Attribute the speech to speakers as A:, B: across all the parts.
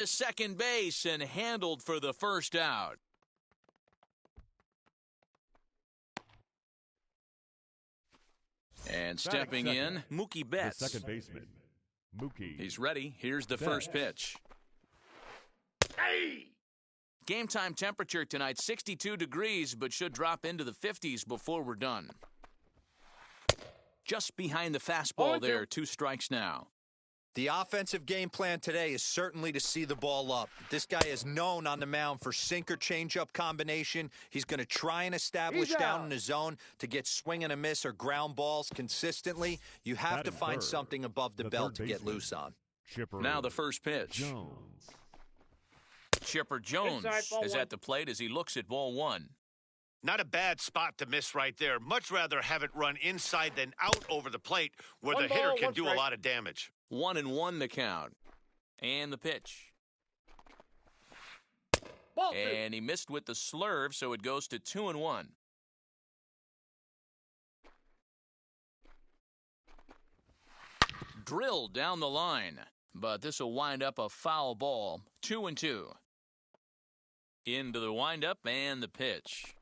A: to second base and handled for the first out. And stepping in, Mookie Betts.
B: The second baseman, Mookie.
A: He's ready. Here's the first pitch.
C: Hey!
A: Game time temperature tonight, 62 degrees, but should drop into the 50s before we're done. Just behind the fastball there, 2 strikes now.
D: The offensive game plan today is certainly to see the ball up. This guy is known on the mound for sinker changeup combination. He's going to try and establish down in the zone to get swing and a miss or ground balls consistently. You have to find something above the belt to get loose on.
A: Now the first pitch. Chipper Jones is at the plate as he looks at ball 1.
C: Not a bad spot to miss right there. Much rather have it run inside than out over the plate where the hitter can do a lot of damage.
A: 1-1 the count. And the pitch. And he missed with the slurve, so it goes to 2-1. Drilled down the line, but this will wind up a foul ball. 2-2. Into the windup and the pitch.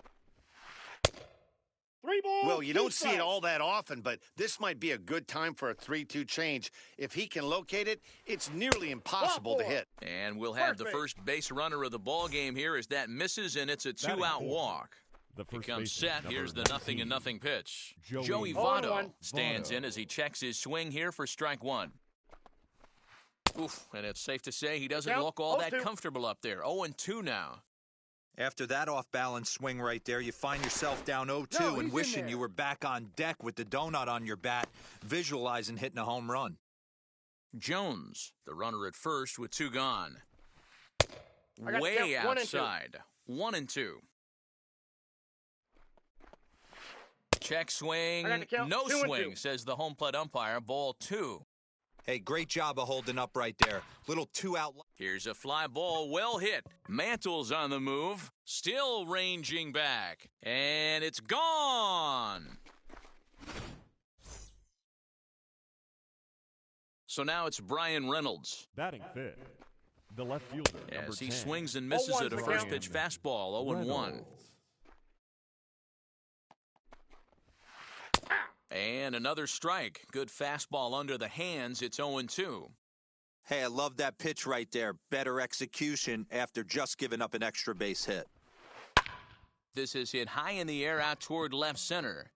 C: Well, you don't see it all that often, but this might be a good time for a 3-2 change. If he can locate it, it's nearly impossible to hit.
A: And we'll have the first base runner of the ball game here as that misses, and it's a 2-out walk. He comes set. Here's the 0-0 pitch. Joey Votto stands in as he checks his swing here for strike 1. Oof, and it's safe to say he doesn't look all that comfortable up there. 0-2 now.
D: After that off-balance swing right there, you find yourself down 0-2 and wishing you were back on deck with the donut on your bat, visualizing hitting a home run.
A: Jones, the runner at first with 2 gone. Way outside. 1-2. Check swing. No swing, says the home plate umpire. Ball 2.
D: Hey, great job of holding up right there. Little 2-out.
A: Here's a fly ball, well hit. Mantle's on the move, still ranging back. And it's gone. So now it's Brian Reynolds.
B: Batting fifth, the left fielder,
A: as he swings and misses at a first pitch fastball, 0-1. And another strike. Good fastball under the hands. It's 0-2.
D: Hey, I love that pitch right there. Better execution after just giving up an extra base hit.
A: This is hit high in the air out toward left center.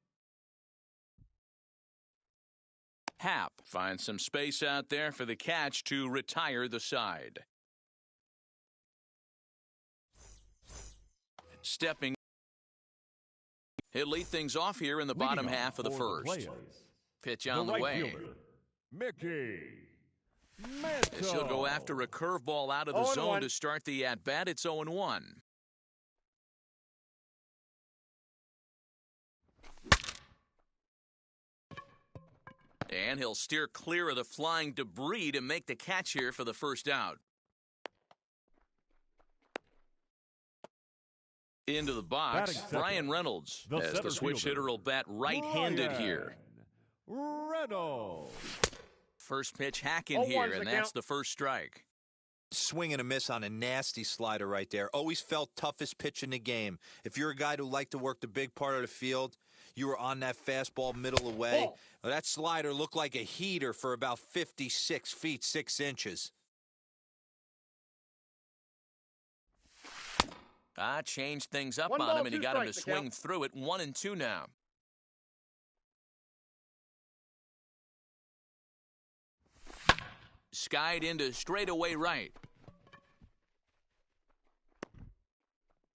A: Happ finds some space out there for the catch to retire the side. Stepping. He'll lead things off here in the bottom half of the first. Pitch on the way.
B: Mickey
A: This will go after a curveball out of the zone to start the at-bat. It's 0-1. And he'll steer clear of the flying debris to make the catch here for the first out. Into the box, Brian Reynolds, as the switch hitter will bat right-handed here.
B: Reynolds.
A: First pitch hacking here, and that's the first strike.
D: Swing and a miss on a nasty slider right there. Always felt toughest pitch in the game. If you're a guy who liked to work the big part of the field, you were on that fastball middle away. Well, that slider looked like a heater for about 56 feet, 6 inches.
A: Changed things up on him, and he got him to swing through it. 1-2 now. Skied into straightaway right.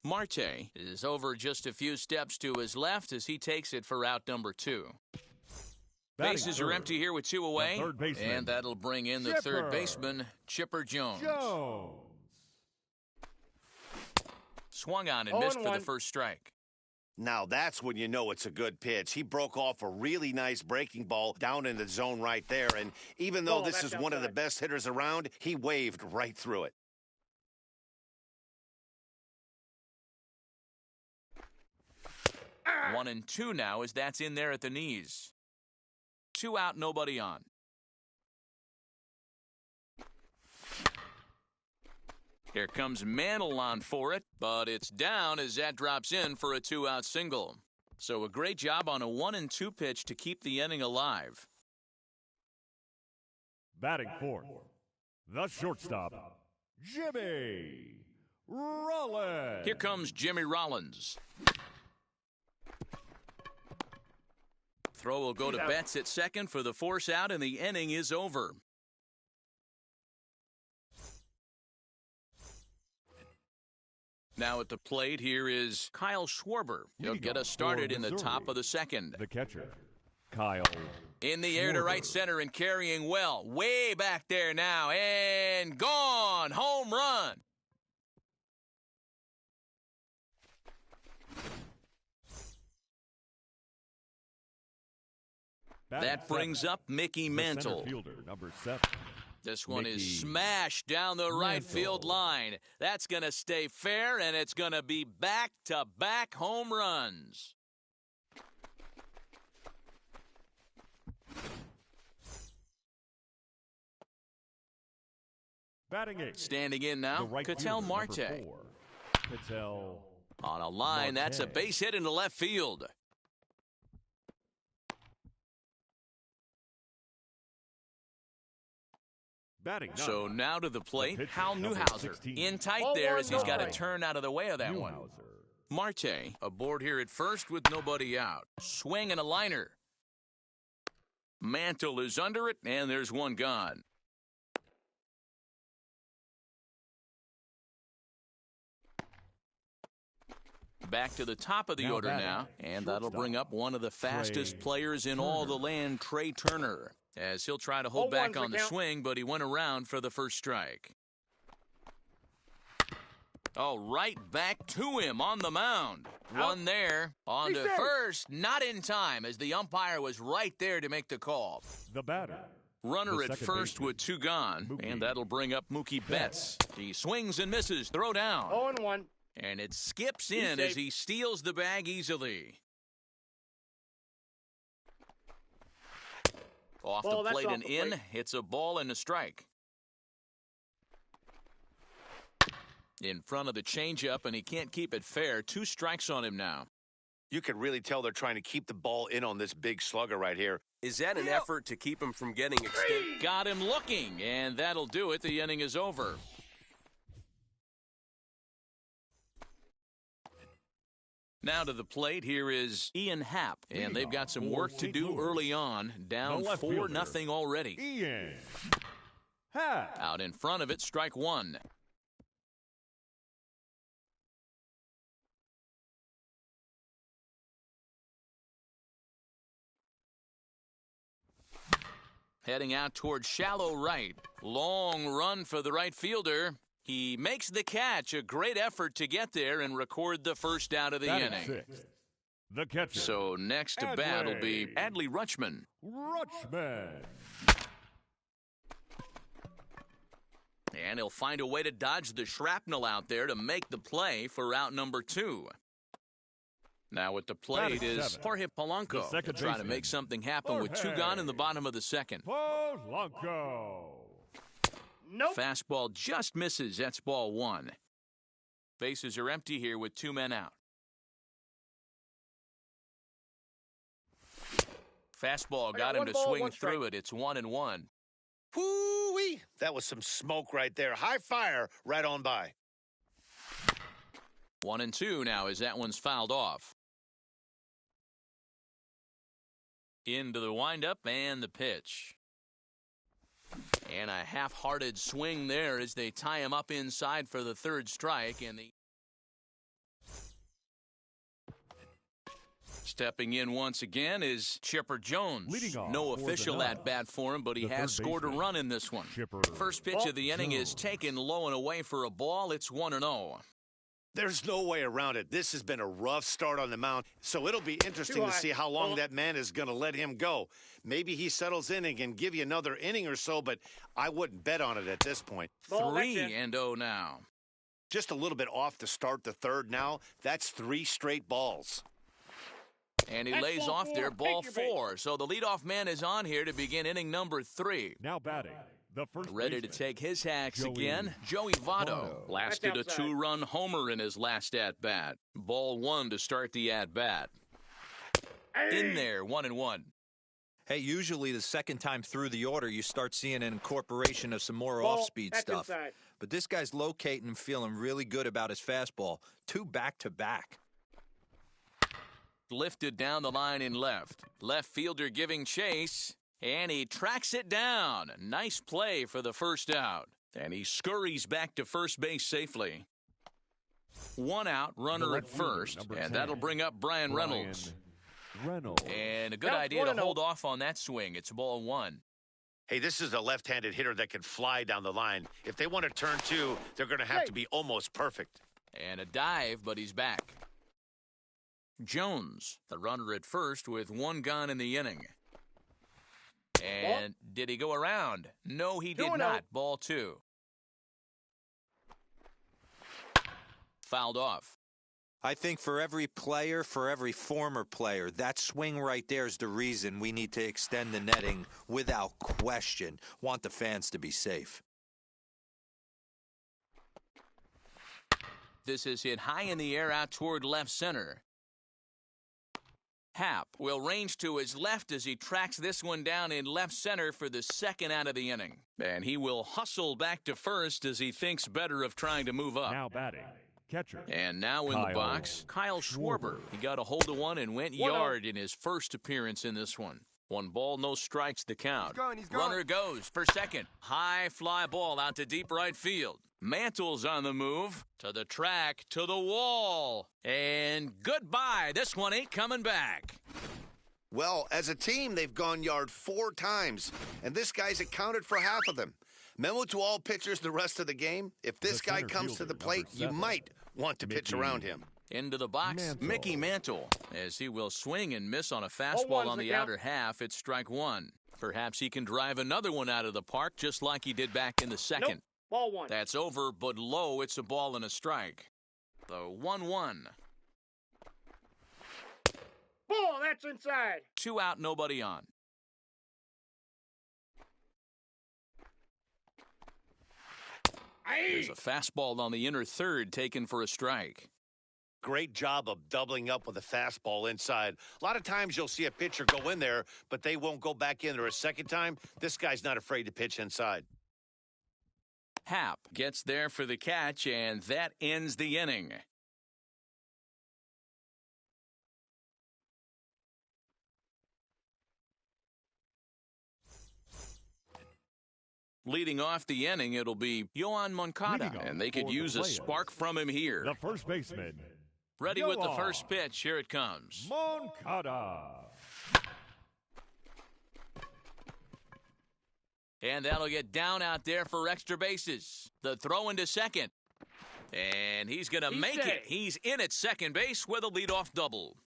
A: Marte is over just a few steps to his left as he takes it for out number 2. Bases are empty here with 2 away, and that'll bring in the third baseman, Chipper Jones. Swung on and missed for the first strike.
C: Now that's when you know it's a good pitch. He broke off a really nice breaking ball down in the zone right there, and even though this is one of the best hitters around, he waved right through it.
A: Ah. 1-2 now as that's in there at the knees. 2 out, nobody on. Here comes Mantle on for it, but it's down as that drops in for a 2-out single. So a great job on a 1-2 pitch to keep the inning alive.
B: Batting fourth, the shortstop, Jimmy Rollins.
A: Here comes Jimmy Rollins. Throw will go to Betts at second for the force out, and the inning is over. Now at the plate, here is Kyle Schwarber. He'll get us started in the top of the second.
B: The catcher, Kyle.
A: In the air to right center and carrying well. Way back there now, and gone. Home run. That brings up Mickey Mantle.
B: Fielder, number 7.
A: This one is smashed down the right field line. That's going to stay fair, and it's going to be back-to-back home runs.
B: Batting 8.
A: Standing in now, Ketel Marte.
B: Ketel
A: on a line, that's a base hit into left field. So now to the plate, Hal Newhouser. In tight there as he's got to turn out of the way of that one. Marte aboard here at first with nobody out. Swing and a liner. Mantle is under it, and there's one gone. Back to the top of the order now, and that'll bring up one of the fastest players in all the land, Trey Turner, as he'll try to hold back on the swing, but he went around for the first strike. Oh, right back to him on the mound. Run there on to first, not in time, as the umpire was right there to make the call.
B: The batter.
A: Runner at first with 2 gone, and that'll bring up Mookie Betts. He swings and misses, throw down.
E: 0-1.
A: And it skips in as he steals the bag easily. Off the plate and in, it's a ball and a strike. In front of the changeup, and he can't keep it fair. 2 strikes on him now.
C: You can really tell they're trying to keep the ball in on this big slugger right here.
F: Is that an effort to keep him from getting extended?
A: Got him looking, and that'll do it. The inning is over. Now to the plate, here is Ian Happ, and they've got some work to do early on, down 4-0 already.
B: Ian Happ.
A: Out in front of it, strike 1. Heading out towards shallow right. Long run for the right fielder. He makes the catch. A great effort to get there and record the first out of the inning.
B: 6. The catcher.
A: So next to bat will be Adley Rutschman. And he'll find a way to dodge the shrapnel out there to make the play for out number 2. Now at the plate is Jorge Polanco. He'll try to make something happen with 2 gone in the bottom of the second.
B: Polanco.
E: Nope.
A: Fastball just misses. That's ball 1. Bases are empty here with 2 men out. Fastball got him to swing through it. It's 1-1.
C: Whoo-wee! That was some smoke right there. High fire right on by.
A: 1-2 now as that one's fouled off. Into the windup and the pitch. And a half-hearted swing there as they tie him up inside for the 3rd strike. And the stepping in once again is Chipper Jones. No official at-bat for him, but he has scored a run in this one. First pitch of the inning is taken low and away for a ball. It's 1-0.
C: There's no way around it. This has been a rough start on the mound, so it'll be interesting to see how long that man is going to let him go. Maybe he settles in and can give you another inning or so, but I wouldn't bet on it at this point.
A: 3-0 now.
C: Just a little bit off to start the 3rd now. That's 3 straight balls.
A: And he lays off there, ball 4. So the leadoff man is on here to begin inning number 3.
B: Now batting,
A: Ready to take his hacks again, Joey Votto blasted a 2-run homer in his last at-bat. Ball 1 to start the at-bat. In there, 1-1.
D: Hey, usually the second time through the order, you start seeing an incorporation of some more off-speed stuff.
E: Inside.
D: But this guy's locating and feeling really good about his fastball. 2 back-to-back.
A: Lifted down the line in left. Left fielder giving chase, and he tracks it down. Nice play for the first out. And he scurries back to first base safely. 1 out, runner at first, and that'll bring up Brian Reynolds. And a good idea to hold off on that swing. It's ball 1.
C: Hey, this is a left-handed hitter that can fly down the line. If they want to turn 2, they're going to have to be almost perfect.
A: And a dive, but he's back. Jones, the runner at first with 1 gone in the inning. And did he go around? No, he did not. Ball 2. Fouled off.
D: I think for every player, for every former player, that swing right there is the reason we need to extend the netting without question. Want the fans to be safe.
A: This is hit high in the air out toward left center. Happ will range to his left as he tracks this one down in left center for the second out of the inning. And he will hustle back to first as he thinks better of trying to move up.
B: Now batting, catcher.
A: And now in the box, Kyle Schwarber. He got a hold of one and went yard in his first appearance in this one. 1 ball, no strikes the count.
F: He's going.
A: Runner goes for second. High fly ball out to deep right field. Mantle's on the move. To the track, to the wall. And goodbye. This one ain't coming back.
G: Well, as a team, they've gone yard 4 times, and this guy's accounted for half of them. Memo to all pitchers the rest of the game. If this guy comes to the plate, you might want to pitch around him.
A: Into the box, Mickey Mantle, as he will swing and miss on a fastball on the outer half. It's strike 1. Perhaps he can drive another one out of the park just like he did back in the second.
E: Nope. Ball 1.
A: That's over, but low. It's a ball and a strike. The 1-1.
E: Ball, that's inside.
A: 2 out, nobody on. There's a fastball on the inner third taken for a strike.
C: Great job of doubling up with a fastball inside. A lot of times you'll see a pitcher go in there, but they won't go back in there a second time. This guy's not afraid to pitch inside.
A: Happ gets there for the catch, and that ends the inning. Leading off the inning, it'll be Yohan Moncada, and they could use a spark from him here.
B: The first baseman.
A: Ready with the first pitch. Here it comes.
B: Moncada.
A: And that'll get down out there for extra bases. The throw into second. And he's going to make it. He's in at second base with a leadoff double.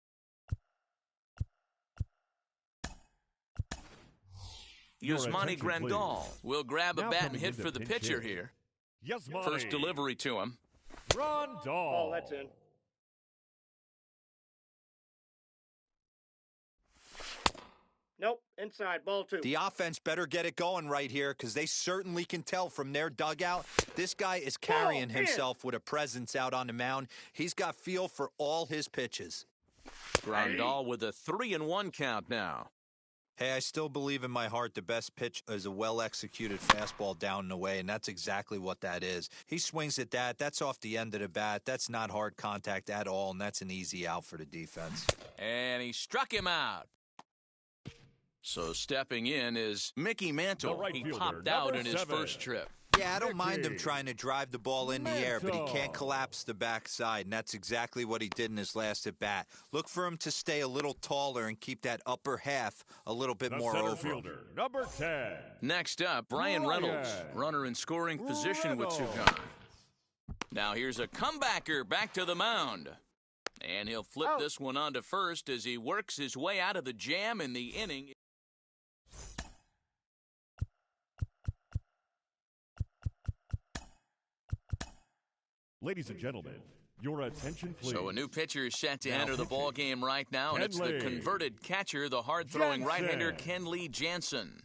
A: Yasmani Grandal will grab a bat and hit for the pitcher here. First delivery to him.
B: Grandal.
E: Oh, that's in. Nope, inside, ball 2.
D: The offense better get it going right here because they certainly can tell from their dugout. This guy is carrying himself with a presence out on the mound. He's got feel for all his pitches.
A: Grandal with a 3-1 count now.
D: Hey, I still believe in my heart the best pitch is a well-executed fastball down and away, and that's exactly what that is. He swings at that. That's off the end of the bat. That's not hard contact at all, and that's an easy out for the defense.
A: And he struck him out. So stepping in is Mickey Mantle.
B: Right
A: he
B: fielder,
A: popped out in his
B: 7.
A: first trip.
D: Yeah, I don't mind him trying to drive the ball in the air, but he can't collapse the backside, and that's exactly what he did in his last at-bat. Look for him to stay a little taller and keep that upper half a little bit more over.
B: Fielder, number 10.
A: Next up, Brian Reynolds, runner in scoring position with 2 gone. Now here's a comebacker back to the mound. And he'll flip this one on to first as he works his way out of the jam in the inning.
B: Ladies and gentlemen, your attention, please.
A: So a new pitcher is set to enter the ball game right now, and it's the converted catcher, the hard-throwing right-hander Kenley Jansen.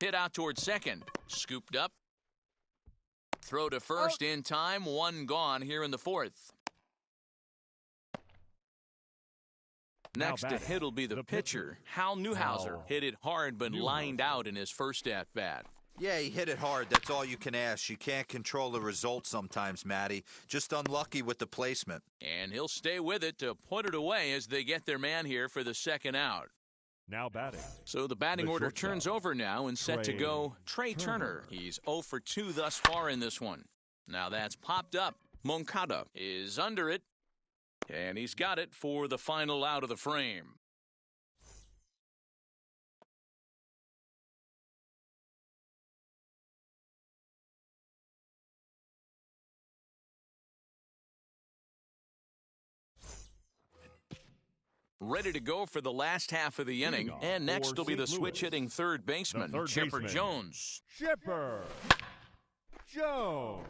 A: Hit out towards second. Scooped up. Throw to first in time. One gone here in the fourth. Next to hit will be the pitcher, Hal Newhouser. Hit it hard but lined out in his first at-bat.
D: Yeah, he hit it hard. That's all you can ask. You can't control the result sometimes, Matty. Just unlucky with the placement.
A: And he'll stay with it to put it away as they get their man here for the second out.
B: Now batting.
A: So the batting order turns over now and set to go Trey Turner. He's 0 for 2 thus far in this one. Now that's popped up. Moncada is under it. And he's got it for the final out of the frame. Ready to go for the last half of the inning. And next will be the switch-hitting third baseman, Chipper Jones.
B: Chipper Jones.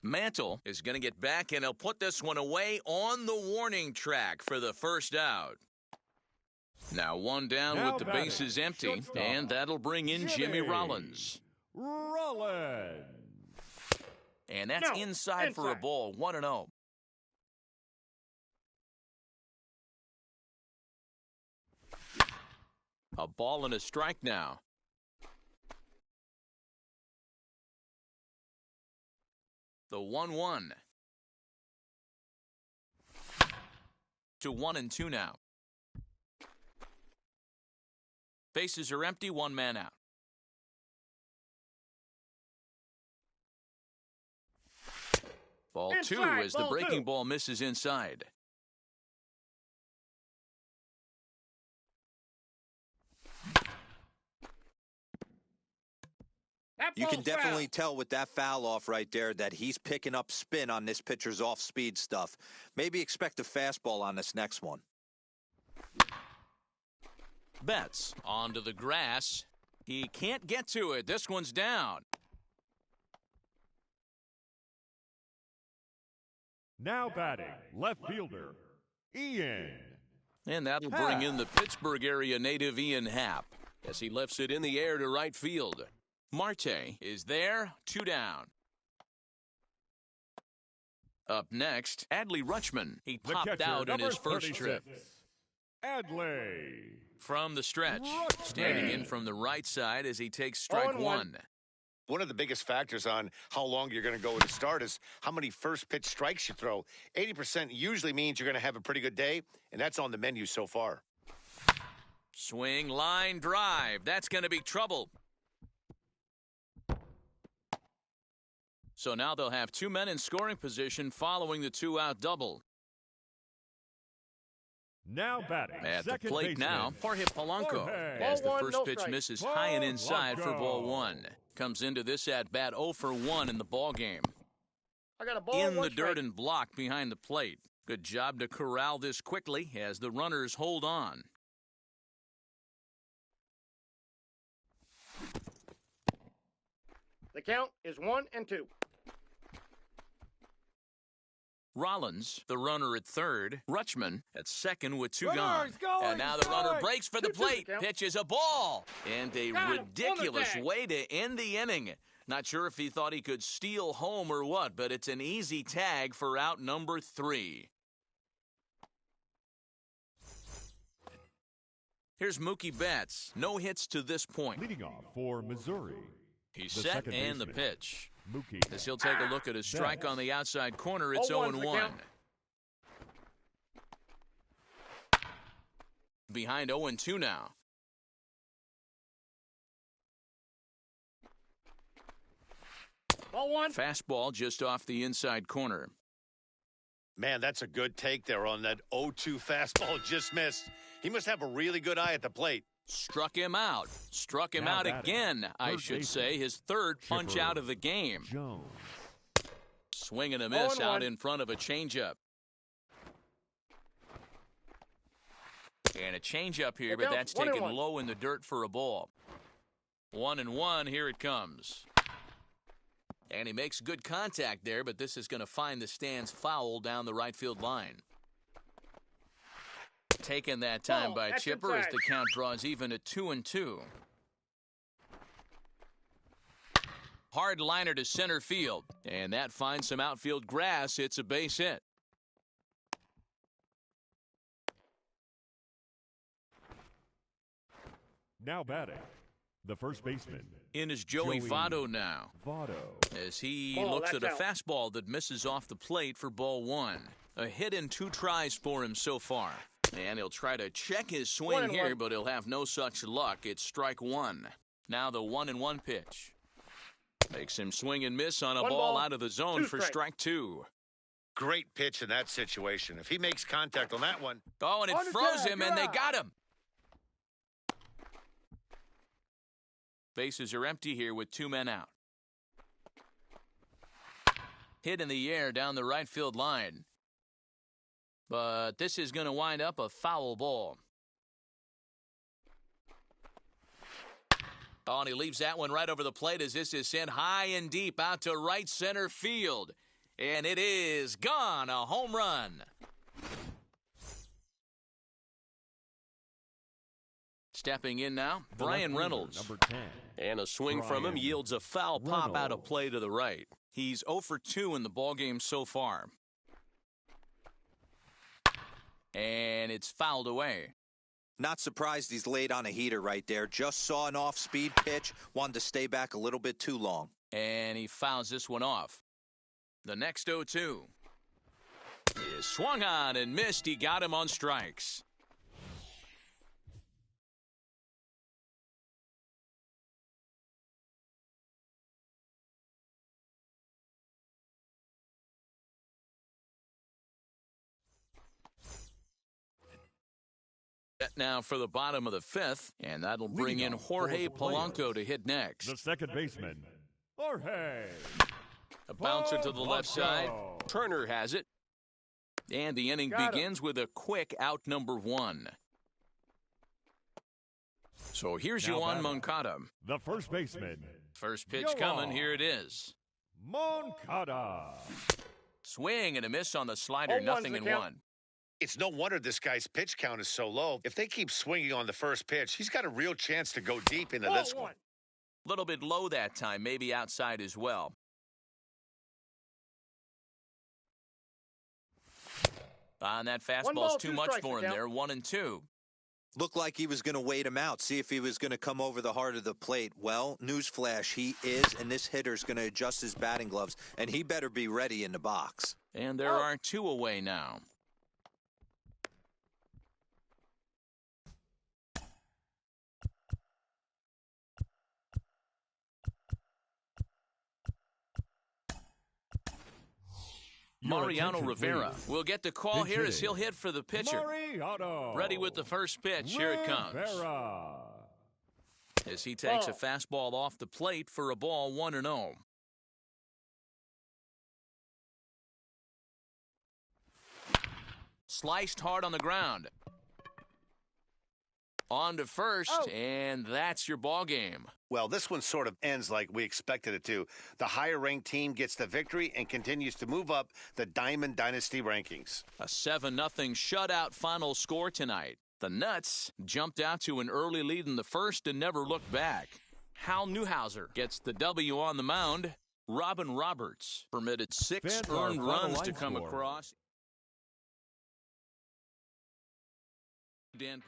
A: Mantle is going to get back, and he'll put this one away on the warning track for the first out. Now one down with the bases empty, and that'll bring in Jimmy Rollins. And that's inside for a ball, 1-0. A ball and a strike now. The 1-1. To 1-2 now. Bases are empty, one man out. Ball two as the breaking ball misses inside.
D: You can definitely tell with that foul off right there that he's picking up spin on this pitcher's off-speed stuff. Maybe expect a fastball on this next one.
A: Betts onto the grass. He can't get to it. This one's down.
B: Now batting, left fielder, Ian.
A: And that'll bring in the Pittsburgh area native Ian Happ as he lifts it in the air to right field. Marte is there, 2 down. Up next, Adley Rutschman. He popped out in his first trip.
B: Adley.
A: From the stretch, standing in from the right side as he takes strike one.
C: One of the biggest factors on how long you're going to go with a start is how many first pitch strikes you throw. 80% usually means you're going to have a pretty good day, and that's on the menu so far.
A: Swing, line, drive. That's going to be trouble. So now they'll have 2 men in scoring position following the 2-out double.
B: Now batting
A: at the plate now, Jorge Polanco, as the first pitch misses high and inside for ball 1. Comes into this at-bat 0 for 1 in the ball game. In the dirt and blocked behind the plate. Good job to corral this quickly as the runners hold on.
E: The count is 1-2.
A: Rollins, the runner at third. Rutschman at second with 2 gone. And now the runner breaks for the plate. Pitches a ball. And a ridiculous way to end the inning. Not sure if he thought he could steal home or what, but it's an easy tag for out number 3. Here's Mookie Betts. No hits to this point.
B: Leading off for Missouri.
A: He's set and the pitch. As he'll take a look at his strike on the outside corner, it's 0-1. Behind 0-2 now.
E: Ball 1.
A: Fastball just off the inside corner.
C: Man, that's a good take there on that 0-2 fastball just missed. He must have a really good eye at the plate.
A: Struck him out. Struck him out again, I should say. His third punch out of the game. Swing and a miss out in front of a changeup. And a changeup here, but that's taken low in the dirt for a ball. 1-1, here it comes. And he makes good contact there, but this is going to find the stands foul down the right field line. Taken that time by
E: that's
A: Chipper as
E: inside.
A: the count draws even at 2-2. Hard liner to center field, and that finds some outfield grass. It's a base hit.
B: Now batting, the first baseman.
A: In is Joey Votto now. As he looks at a fastball that misses off the plate for ball one. A hit in 2 tries for him so far. And he'll try to check his swing here, but he'll have no such luck. It's strike one. Now the 1-1 pitch. Makes him swing and miss on a ball out of the zone for strike two.
C: Great pitch in that situation. If he makes contact on that one.
A: Oh, and it froze him, and they got him. Bases are empty here with 2 men out. Hit in the air down the right field line. But this is going to wind up a foul ball. Oh, and he leaves that one right over the plate as this is sent high and deep out to right center field. And it is gone, a home run. Stepping in now, Brian Reynolds.
B: Number 10.
F: And a swing from him yields a foul pop out of play to the right.
A: He's 0 for 2 in the ballgame so far. And it's fouled away.
D: Not surprised he's laid on a heater right there. Just saw an off-speed pitch. Wanted to stay back a little bit too long.
A: And he fouls this one off. The next 0-2 is swung on and missed. He got him on strikes. Now for the bottom of the 5th, and that'll bring in Jorge Polanco to hit next.
B: The second baseman, Jorge.
A: A bouncer to the left side. Turner has it. And the inning begins with a quick out number 1. So here's Yoan Moncada.
B: The first baseman.
A: First pitch coming. Here it is.
B: Moncada.
A: Swing and a miss on the slider. 0-1.
C: It's no wonder this guy's pitch count is so low. If they keep swinging on the first pitch, he's got a real chance to go deep into this one.
A: A little bit low that time, maybe outside as well. On that fastball's too much for him there. 1-2.
D: Looked like he was going to wait him out, see if he was going to come over the heart of the plate. Well, newsflash, he is, and this hitter's going to adjust his batting gloves, and he better be ready in the box.
A: And there are 2 away now. Mariano Rivera will get the call here as he'll hit for the pitcher. Ready with the first pitch. Here it comes. As he takes a fastball off the plate for a ball 1-0. Sliced hard on the ground. On to first, and that's your ball game.
C: Well, this one sort of ends like we expected it to. The higher-ranked team gets the victory and continues to move up the Diamond Dynasty rankings.
A: A 7-0 shutout final score tonight. The Nuts jumped out to an early lead in the first and never looked back. Hal Newhouser gets the W on the mound. Robin Roberts permitted 6 earned runs to come across. Dan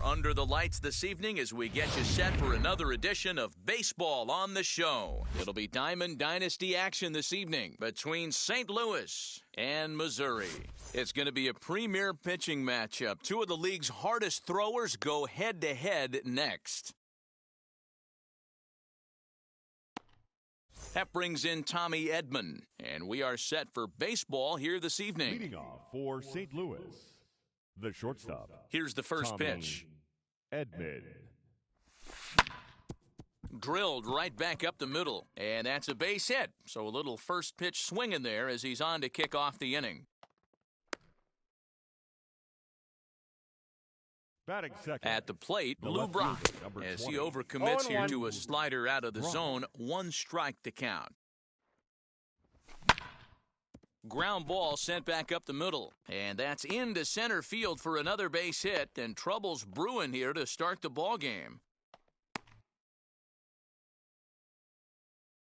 A: under the lights this evening as we get you set for another edition of Baseball on the Show. It'll be Diamond Dynasty action this evening between St. Louis and Missouri. It's going to be a premier pitching matchup. Two of the league's hardest throwers go head-to-head next. That brings in Tommy Edman, and we are set for baseball here this evening.
B: Leading off for St. Louis, the shortstop.
A: Here's the first
B: Tommy
A: pitch.
B: Edman.
A: Drilled right back up the middle, and that's a base hit. So a little first pitch swing in there as he's on to kick off the inning.
B: Batting second.
A: At the plate,
B: The
A: Lou
B: left
A: Brock,
B: fielder, number
A: as
B: 20.
A: he overcommits here
E: 0-1.
A: to a slider out of the
B: Brock.
A: zone, 1 strike to count. Ground ball sent back up the middle, and that's into center field for another base hit, and trouble's brewing here to start the ball game.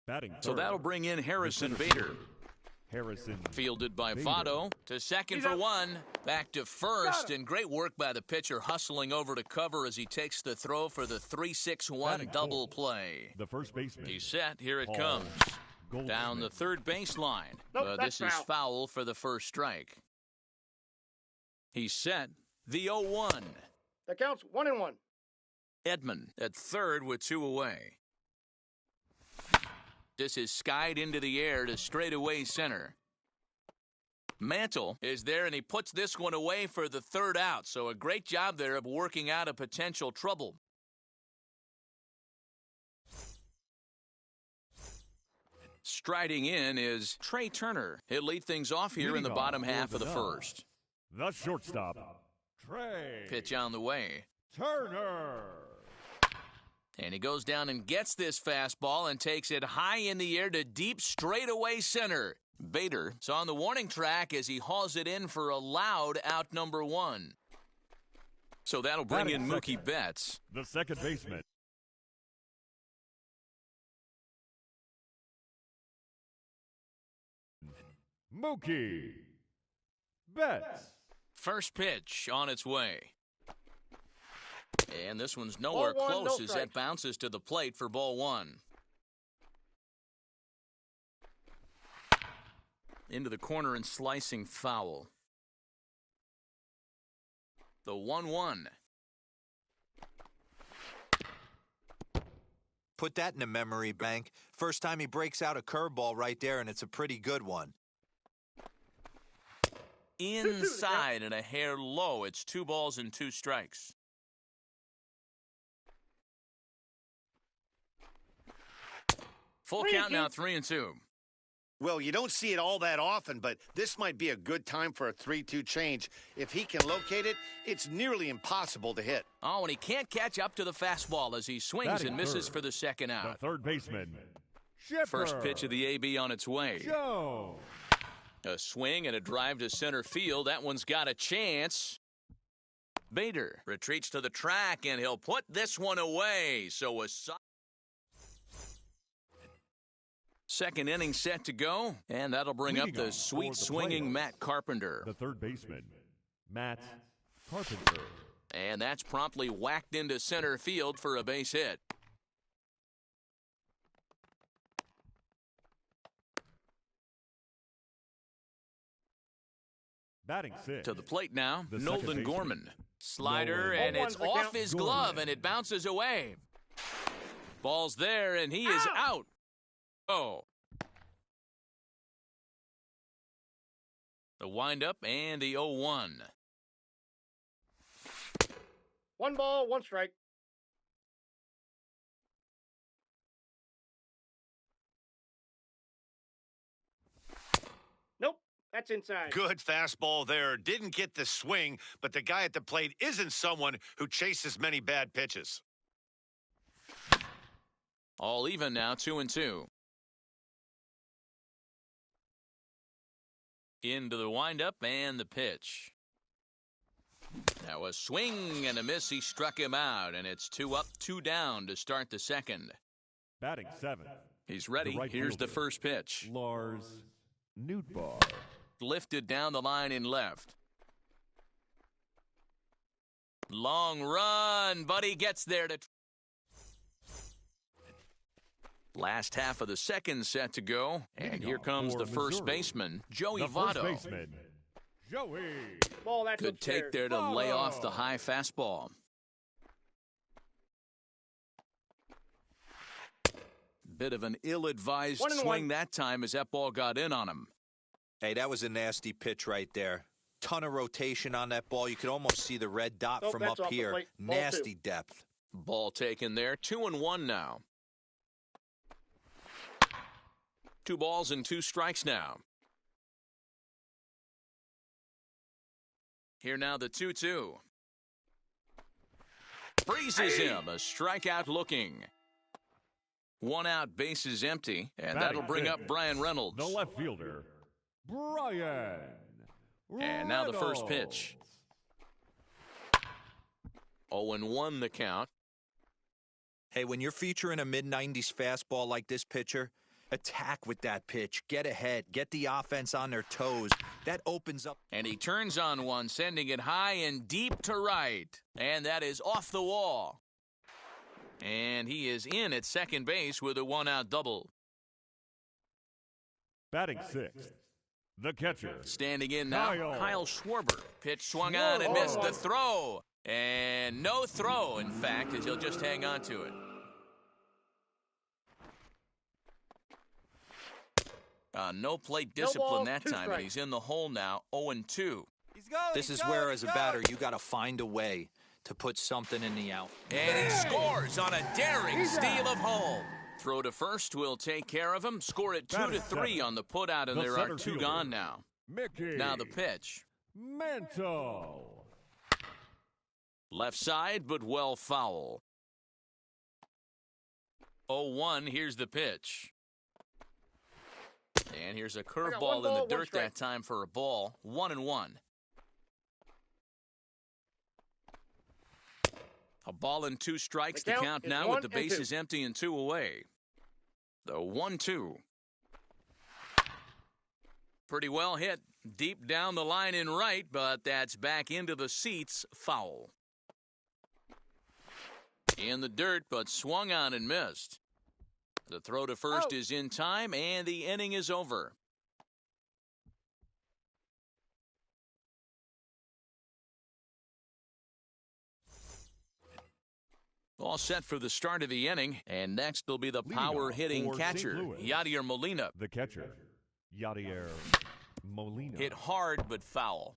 B: Batting
A: So
B: third.
A: that'll bring in Harrison
B: The center
A: Bader.
B: fielder, Harrison.
A: Fielded by
B: Bader.
A: Votto to second
E: He's
A: for
E: up.
A: 1. Back to first,
E: Got him.
A: and great work by the pitcher hustling over to cover as he takes the throw for the 3-6-1
B: Batting
A: double
B: fourth.
A: play.
B: The first baseman.
A: He's set. Here it
B: Paul
A: comes.
B: Goldschmidt.
A: Down the third baseline.
E: Nope,
A: This
E: that's
A: is foul for the first strike. He's set. The 0-1.
E: That counts 1-1.
A: Edman at third with 2 away. This is skied into the air to straightaway center. Mantle is there, and he puts this one away for the third out. So a great job there of working out a potential trouble. Striding in is Trey Turner. He'll lead things off here in the
B: Leading
A: bottom
B: off
A: half
B: for
A: of the
B: the
A: first.
B: The shortstop. Trey.
A: Pitch on the way.
B: Turner.
A: And he goes down and gets this fastball and takes it high in the air to deep straightaway center. Bader is on the warning track as he hauls it in for a loud out number 1. So that'll bring
B: Batting
A: in Mookie
B: second.
A: Betts.
B: The second baseman. Mookie Betts.
A: First pitch on its way. And this one's nowhere
E: Ball 1,
A: close
E: no
A: as that
E: strikes.
A: bounces to the plate for ball 1. Into the corner and slicing foul. The 1-1.
D: Put that in a memory bank. First time he breaks out a curveball right there, and it's a pretty good one.
A: Inside and a hair low. It's 2 balls and 2 strikes. Full count now, 3-2.
C: Well, you don't see it all that often, but this might be a good time for a 3-2 change. If he can locate it, it's nearly impossible to hit.
A: Oh, and he can't catch up to the fastball as he swings
B: Batting
A: and misses
B: third.
A: for the second
B: The
A: out.
B: third baseman. Shipper.
A: First pitch of the AB on its way.
B: Joe.
A: A swing and a drive to center field. That one's got a chance. Bader retreats to the track, and he'll put this one away. So a second inning set to go, and that'll bring up
B: Leading
A: the
B: off
A: sweet
B: for the
A: swinging
B: Players.
A: Matt Carpenter.
B: The third baseman. Matt Carpenter.
A: And that's promptly whacked into center field for a base hit.
B: Batting sixth.
A: To the plate now,
B: The second
A: Nolan
B: baseman.
A: Gorman. Slider,
B: Nolan.
A: and it's
E: 0-1's the
A: off
E: count.
A: his
B: Gorman.
A: glove, and it bounces away. Ball's there, and he is out. Oh. The windup and the 0-1.
E: 1 ball, 1 strike. Nope, that's inside.
C: Good fastball there. Didn't get the swing, but the guy at the plate isn't someone who chases many bad pitches.
A: All even now, 2-2. Into the windup and the pitch. Now a swing and a miss. He struck him out, and it's 2 up, 2 down to start the second.
B: Batting seventh.
A: He's ready.
B: The right
A: Here's the
B: fielder.
A: first pitch.
B: Lars Nootbaar.
A: Lifted down the line in left. Long run, but he gets there to... Last half of the second set to go, and here comes the first baseman, Joey Votto.
E: Ball, that's
A: Good take there to lay off the high fastball. Bit of an ill-advised swing that time as that ball got in on him.
D: Hey, that was a nasty pitch right there. Ton of rotation on that ball. You could almost see the red dot from up here. Nasty depth.
A: Ball taken there. 2-1 now. 2 balls and 2 strikes now. Here now the 2-2. Freezes him. A strikeout looking. 1 out, base is empty, and that'll bring up Brian Reynolds.
B: The left fielder, Brian Reynolds.
A: And now the first pitch. 0-1 the count.
D: Hey, when you're featuring a mid-90s fastball like this pitcher, attack with that pitch. Get ahead. Get the offense on their toes. That opens up.
A: And he turns on one, sending it high and deep to right. And that is off the wall. And he is in at second base with a 1-out double.
B: Batting 6th, the catcher.
A: Standing in now, Kyle Schwarber. Pitch swung on and missed the throw. And no throw, in fact, as he'll just hang on to it. No plate discipline that time, and he's in the hole now, 0-2.
D: This is where, as a batter, you got to find a way to put something in the out.
A: And he scores on a daring steal of home. Throw to first will take care of him. Score it 2-3 on the putout, and there are 2 gone now. Now the pitch.
B: Mantle.
A: Left side, but well foul. 0-1, here's the pitch. And here's a curveball in the dirt that time for a ball. 1-1. A ball and 2 strikes. The count now with the bases empty and 2 away. The 1-2. Pretty well hit. Deep down the line in right, but that's back into the seats. Foul. In the dirt, but swung on and missed. The throw to first is in time, and the inning is over. All set for the start of the inning, and next will be the power-hitting catcher, Yadier Molina.
B: The catcher, Yadier Molina.
A: Hit hard but foul.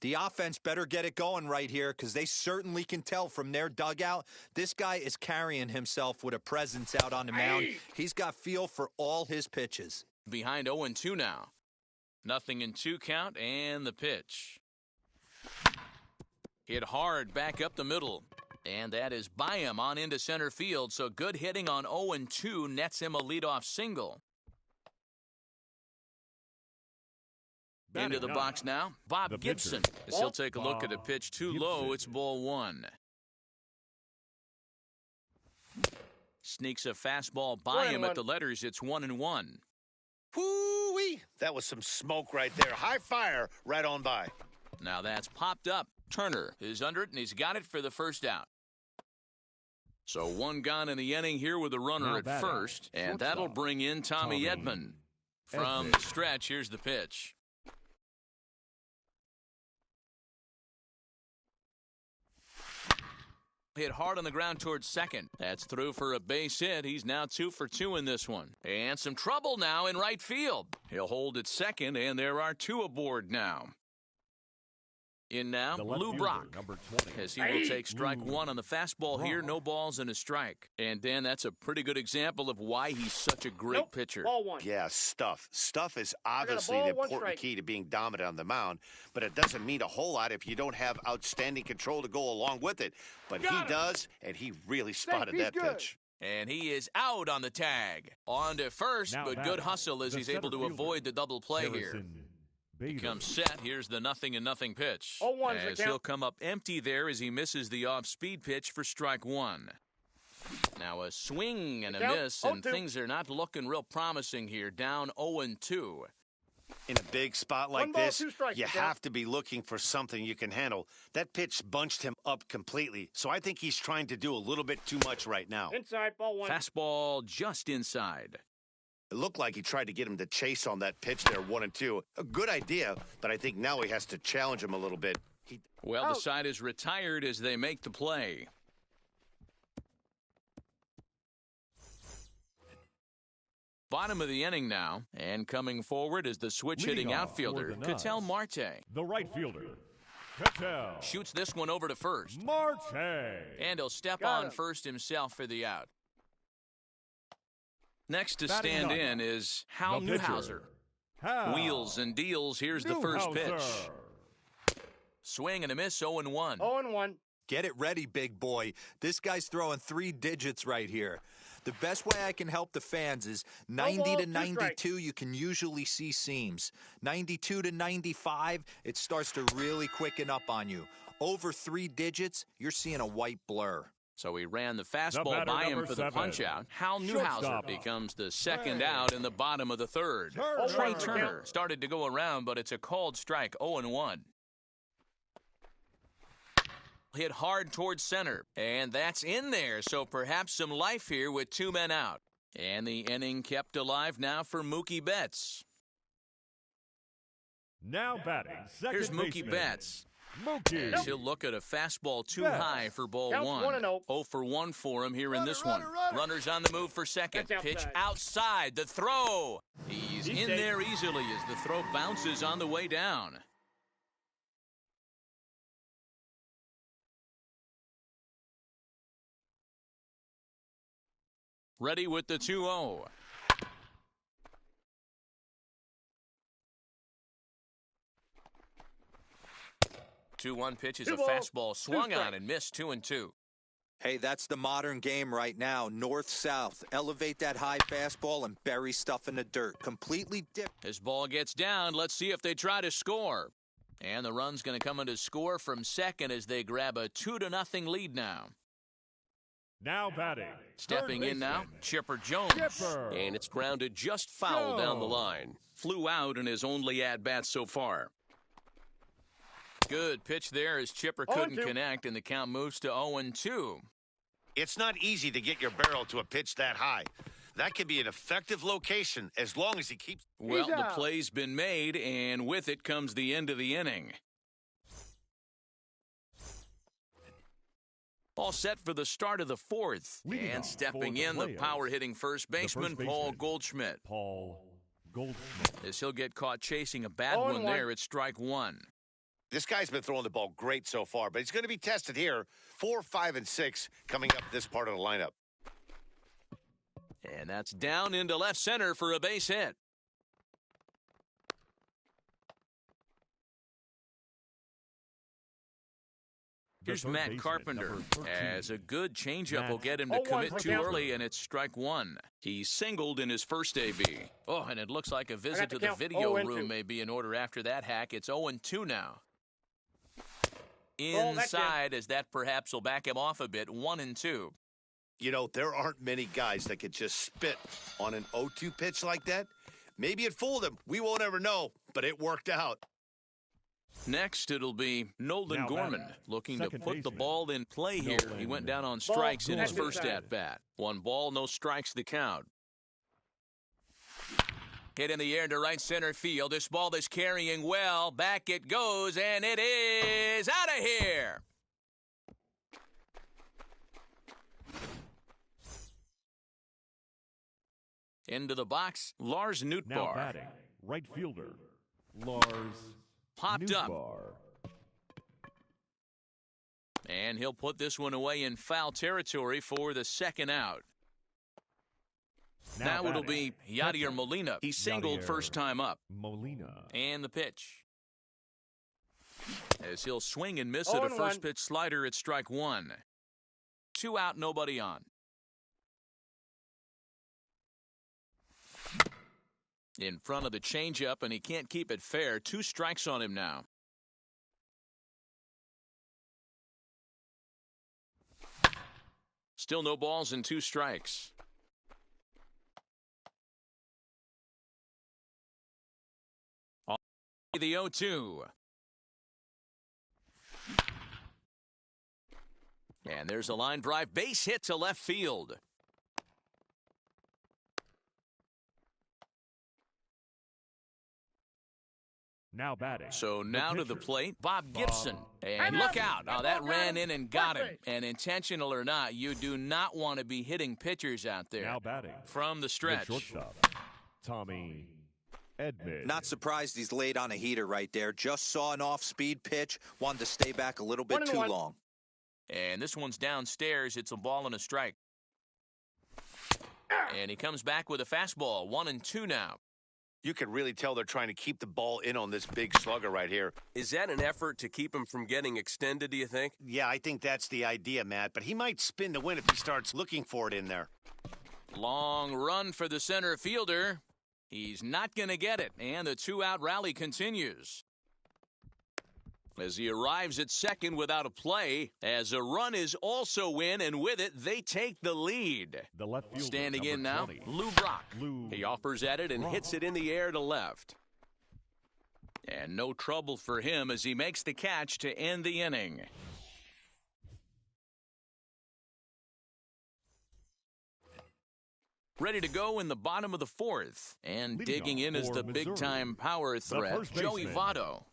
D: The offense better get it going right here, because they certainly can tell from their dugout this guy is carrying himself with a presence out on the mound. He's got feel for all his pitches.
A: Behind 0-2 now. 0-2 count, and the pitch. Hit hard back up the middle. And that is by him on into center field, so good hitting on 0-2 nets him a leadoff single. Into the box now, Bob Gibson. As he'll take a look at a pitch too low, it's ball 1. Sneaks a fastball by him at the letters, it's 1-1.
C: Whoo-wee! That was some smoke right there. High fire right on by.
A: Now that's popped up. Turner is under it, and he's got it for the first out. So 1 gone in the inning here with a runner at first, and that'll bring in Tommy Edman. From the stretch, here's the pitch. Hit hard on the ground towards second. That's through for a base hit. He's now 2 for 2 in this one. And some trouble now in right field. He'll hold at second, and there are 2 aboard now. In now, Lou Brock, as he will take strike 1 on the fastball here. No balls and a strike. And, Dan, that's a pretty good example of why he's such a great pitcher.
E: Ball 1.
C: Yeah, stuff. Stuff is obviously the important key to being dominant on the mound, but it doesn't mean a whole lot if you don't have outstanding control to go along with it. But he does, and he really spotted that pitch.
A: And he is out on the tag. On to first, but good hustle as he's able to avoid the double play here. He comes set. Here's the 0-0 pitch. As he'll come up empty there as he misses the off-speed pitch for strike 1. Now a swing and a miss, and things are not looking real promising here. Down 0-2.
C: In a big spot like
E: 1 ball,
C: this,
E: 2 strikes,
C: you
E: okay?
C: have to be looking for something you can handle. That pitch bunched him up completely, so I think he's trying to do a little bit too much right now.
E: Inside, ball 1.
A: Fastball just inside.
C: It looked like he tried to get him to chase on that pitch there, 1-2. A good idea, but I think now he has to challenge him a little bit.
A: Well, the side is retired as they make the play. Bottom of the inning now, and coming forward is the switch-hitting outfielder, Ketel Marte.
B: The right fielder, Ketel
A: Shoots this one over to first.
B: Marte.
A: And he'll step
E: Got
A: on
E: him.
A: first himself for the out. Next to
B: Batting
A: stand
B: ninth,
A: in is Hal
B: the pitcher,
A: Newhouser.
B: Hal
A: Wheels and deals. Here's the first pitch.
B: Newhouser.
A: Swing and a miss, 0-1.
E: 0-1.
D: Get it ready, big boy. This guy's throwing 3 digits right here. The best way I can help the fans is 90
E: ball,
D: to
E: 2
D: 92,
E: strikes.
D: you can usually see seams. 92 to 95, it starts to really quicken up on you. Over 3 digits, you're seeing a white blur.
A: So he ran the fastball
B: batter,
A: by him
B: number
A: for the
B: 7.
A: punch-out. Hal Newhouser
B: Shortstop.
A: becomes the second out in the bottom of the third.
B: Turner.
A: Trey Turner started to go around, but it's a called strike, 0-1. Hit hard towards center, and that's in there, so perhaps some life here with 2 men out. And the inning kept alive now for Mookie Betts.
B: Now batting, second
A: Here's Mookie
B: baseman,
A: Betts.
B: Mookie.
A: As he'll look at a fastball too
B: Betts.
A: high for ball
E: Counts
A: 1.
E: 1-0.
A: 0 for 1 for him here in this one. Runners on the move for second.
E: That's
A: Pitch
E: outside.
A: outside. The throw. He's in
E: safe.
A: there easily as the throw bounces on the way down. Ready with the 2-0. Two-one pitch is a
E: 2 ball,
A: fastball
E: 2
A: swung on
E: strikes.
A: and missed 2-2.
D: Hey, that's the modern game right now. North-south. Elevate that high fastball and bury stuff in the dirt. Completely different.
A: As ball gets down, let's see if they try to score. And the run's going to come in to score from second as they grab a 2-0 lead now.
B: Now batting,
A: Stepping
B: third
A: in now,
B: baseman,
A: Chipper Jones.
B: Chipper.
F: And it's grounded just foul down the line.
A: Flew out in his only at-bat so far. Good pitch there as Chipper couldn't
E: 0-2.
A: connect, and the count moves to 0-2.
C: It's not easy to get your barrel to a pitch that high. That can be an effective location as long as he keeps...
A: Well,
E: He's
A: the
E: out.
A: play's been made, and with it comes the end of the inning. All set for the start of the fourth.
B: Leading
A: And
B: off
A: stepping
B: for the
A: in, the
B: players,
A: power-hitting first baseman, Paul Goldschmidt.
B: Paul Goldschmidt.
A: As he'll get caught chasing a bad
E: 0-1.
A: one there at strike 1.
C: This guy's been throwing the ball great so far, but he's going to be tested here. 4, 5, and 6 coming up this part of the lineup.
A: And that's down into left center for a base hit. Here's
B: third
A: Matt
B: baseman,
A: Carpenter,
B: number 13.
A: as a good changeup
B: Matt
A: will get him to
E: 0-1
A: commit
E: for
A: too
E: count.
A: early, and it's strike 1. He singled in his first AB. Oh, and it looks like a visit
E: the
A: to the
E: count.
A: video
E: 0-2.
A: room may be in order after that hack. It's 0-2 now.
E: Oh, that's it.
A: Inside, as that perhaps will back him off a bit, 1-2.
C: You know, there aren't many guys that could just spit on an 0-2 pitch like that. Maybe it fooled him. We won't ever know, but it worked out.
A: Next, it'll be Nolan
B: Now
A: Gorman
B: batting,
A: looking to
B: second
A: put the
B: baseman,
A: ball in play here. He
B: Nolan
A: went down on strikes in his
E: Gorman.
A: first at-bat. 1 ball, no strikes the count. Hit in the air to right center field. This ball is carrying well. Back it goes, and it is out of here. Into the box, Lars
B: Now
A: Nootbaar.
B: batting, right fielder, Lars
A: Popped up.
B: Nootbaar.
A: And he'll put this one away in foul territory for the second out. Now it'll be
B: batting,
A: Yadier
B: catcher,
A: Molina. He singled
B: Yadier
A: first time up.
B: Molina.
A: And the pitch. As he'll swing and miss at a
E: 0-1.
A: first pitch slider at strike 1. 2 out, nobody on. In front of the changeup, and he can't keep it fair. 2 strikes on him now. Still no balls and 2 strikes. The 0-2. And there's a line drive base hit to left field.
B: Now batting.
A: So now to the plate, Bob Gibson. And look out. Oh, that ran in and got him. And intentional or not, you do not want to be hitting pitchers out there.
B: Now batting.
A: From the stretch.
B: The shortstop, Tommy Edman.
D: Not surprised he's laid on a heater right there. Just saw an off-speed pitch. Wanted to stay back a little bit too long.
A: And this one's downstairs. It's a ball and a strike. And he comes back with a fastball. 1-2 now.
C: You can really tell they're trying to keep the ball in on this big slugger right here.
F: Is that an effort to keep him from getting extended, do you think?
C: Yeah, I think that's the idea, Matt. But he might spin to win if he starts looking for it in there.
A: Long run for the center fielder. He's not going to get it. And the two-out rally continues. As he arrives at second without a play, as a run is also in, and with it, they take the lead.
B: The left fielder,
A: standing in now,
B: 20.
A: Lou Brock. He offers at it and hits it in the air to left. And no trouble for him as he makes the catch to end the inning. Ready to go in the bottom of the fourth. And
B: Leading
A: digging in is the
B: Missouri,
A: big-time power threat, Joey Votto.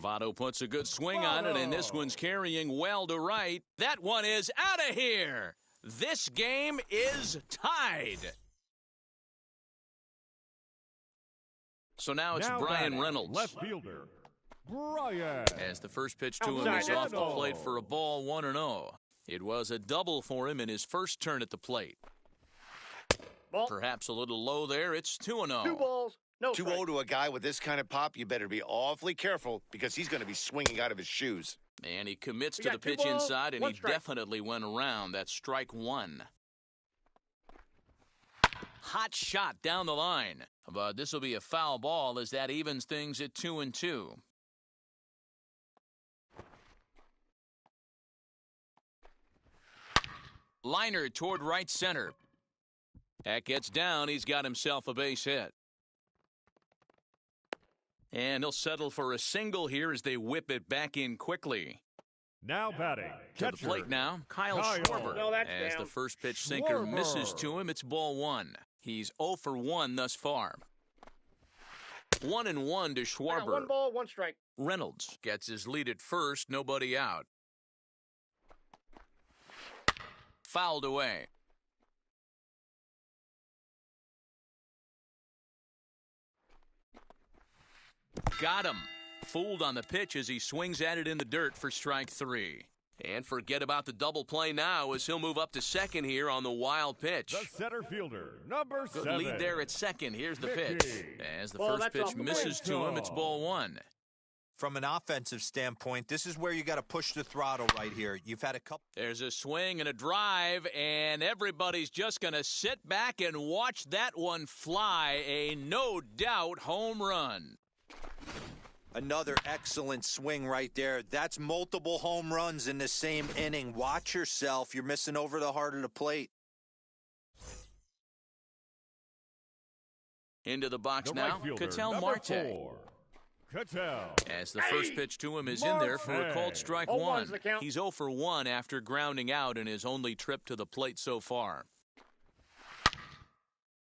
A: Votto puts a good swing on it, and this one's carrying well to right. That one is out of here. This game is tied. So now it's Brian Reynolds.
B: Left fielder, Brian.
A: As the first pitch to him is off the plate for a ball, 1-0. It was a double for him in his first turn at the plate.
E: Ball.
A: Perhaps a little low there. It's 2-0.
E: 2 balls. No
C: 2-0 to a guy with this kind of pop, you better be awfully careful because he's going to be swinging out of his shoes.
A: And he commits to the pitch inside, and he definitely went around. That's strike one. Hot shot down the line. But this will be a foul ball as that evens things at 2-2. Liner toward right center. That gets down. He's got himself a base hit. And he'll settle for a single here as they whip it back in quickly.
B: Now batting.
A: To the plate now, Kyle Schwarber.
E: No, that's
A: as
E: down.
A: the first pitch sinker misses to him, it's ball one. He's 0 for 1 thus far. 1-1 to Schwarber.
E: 1 ball, 1 strike.
A: Reynolds gets his lead at first, nobody out. Fouled away. Got him. Fooled on the pitch as he swings at it in the dirt for strike 3. And forget about the double play now as he'll move up to second here on the wild pitch.
B: The center fielder, number
A: Good
B: 7.
A: lead there at second. Here's the pitch. As the first pitch misses to him, it's ball one.
D: From an offensive standpoint, this is where you got to push the throttle right here. You've had a couple.
A: There's a swing and a drive, and everybody's just going to sit back and watch that one fly. A no-doubt home run.
D: Another excellent swing right there. That's multiple home runs in the same inning. Watch yourself. You're missing over the heart of the plate.
A: Into the box
B: The
A: now,
B: right fielder,
A: Ketel
B: number
A: Marte.
B: 4, Ketel.
A: As the first pitch to him is in there for a called strike
E: 0-1's
A: one.
E: the count.
A: He's 0 for 1 after grounding out in his only trip to the plate so far.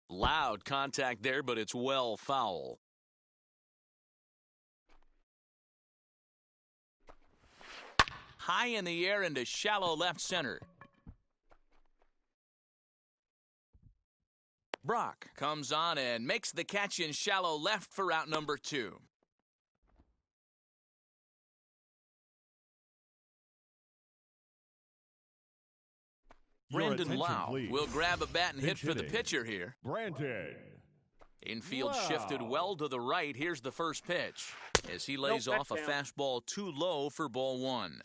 A: Loud contact there, but it's well foul. High in the air into shallow left center. Brock comes on and makes the catch in shallow left for out number 2. Brandon Lau will grab a bat and hit for the pitcher here.
B: Brandon.
A: Infield shifted well to the right. Here's the first pitch as he lays off a fastball too low for ball one.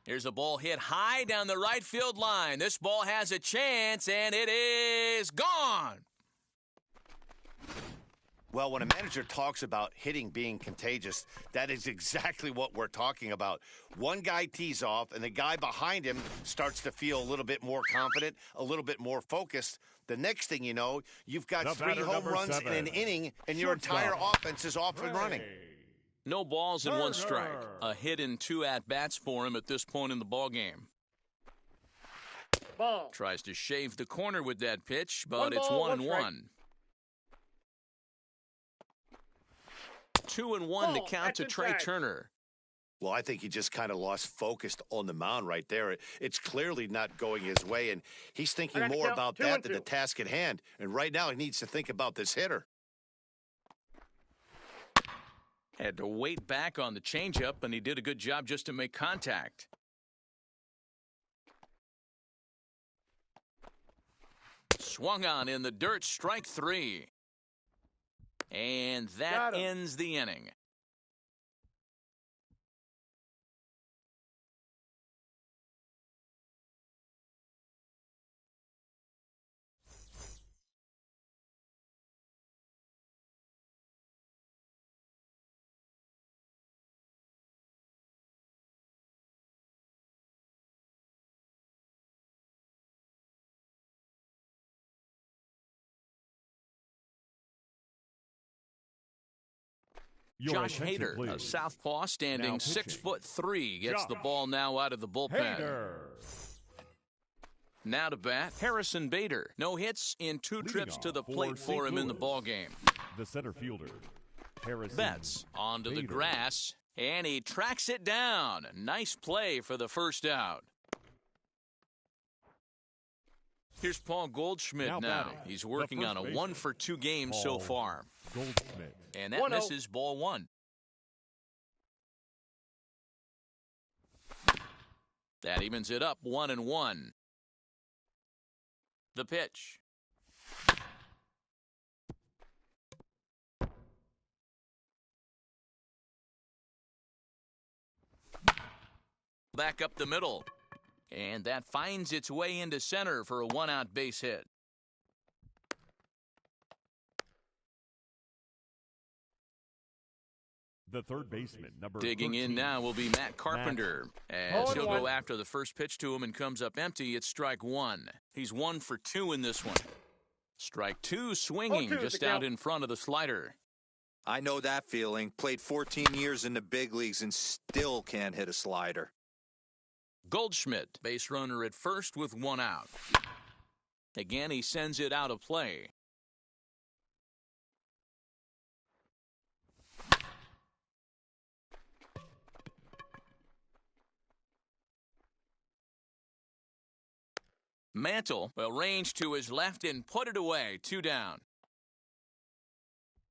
A: Here's a ball hit high down the right field line. This ball has a chance, and it is gone.
C: Well, when a manager talks about hitting being contagious, that is exactly what we're talking about. One guy tees off, and the guy behind him starts to feel a little bit more confident, a little bit more focused. The next thing you know, you've got
B: The
C: 3
B: batter,
C: home
B: number
C: runs
B: 7.
C: in an inning, and your entire offense is off and running.
A: No balls and 1 strike. A hit and 2 at-bats for him at this point in the ballgame.
E: Ball.
A: Tries to shave the corner with that pitch, but
E: 1
A: it's
E: ball,
A: 1 and
E: 1
A: 1. 2 and 1 to
E: Ball.
A: count to
E: That's
A: Trey
E: inside.
A: Turner.
C: Well, I think he just kind of lost focus on the mound right there. It's clearly not going his way, and he's thinking
E: I got to
C: more
E: count
C: about
E: 2
C: that
E: and
C: than the
E: 2.
C: task at hand. And right now, he needs to think about this hitter.
A: Had to wait back on the changeup, and he did a good job just to make contact. Swung on in the dirt, strike 3. And that ends the inning.
B: Your
A: Josh
B: attention,
A: Hader,
B: please.
A: a southpaw standing
B: Now
A: 6'3", gets the
B: Josh
A: ball now out of the bullpen.
B: Hader.
A: Now to bat, Harrison Bader. No hits in 2
B: Leading
A: trips to the
B: off for
A: plate for
B: St.
A: him in the
B: Louis.
A: ballgame.
B: The center fielder, Harrison
A: Betts onto the
B: Bader.
A: grass, and he tracks it down. Nice play for the first out. Here's Paul Goldschmidt
B: Now
A: now.
B: batting,
A: He's
B: the
A: working on a
B: first
A: 1
B: baseman,
A: for 2 games so
B: Paul
A: far.
B: Goldschmidt.
A: And that
E: 1-0.
A: misses ball 1. That evens it up 1 and 1. The pitch. Back up the middle. And that finds its way into center for a 1-out base hit.
B: The third baseman, number
A: Digging
B: 13.
A: in now will be Matt Carpenter. As he'll go after the first pitch to him and comes up empty, it's strike 1. He's 1 for 2 in this one. Strike 2 swinging
E: 0-2
A: just
E: the
A: out
E: count.
A: in front of the slider.
D: I know that feeling. Played 14 years in the big leagues and still can't hit a slider.
A: Goldschmidt, base runner at first with 1 out. Again, he sends it out of play. Mantle will range to his left and put it away. 2 down.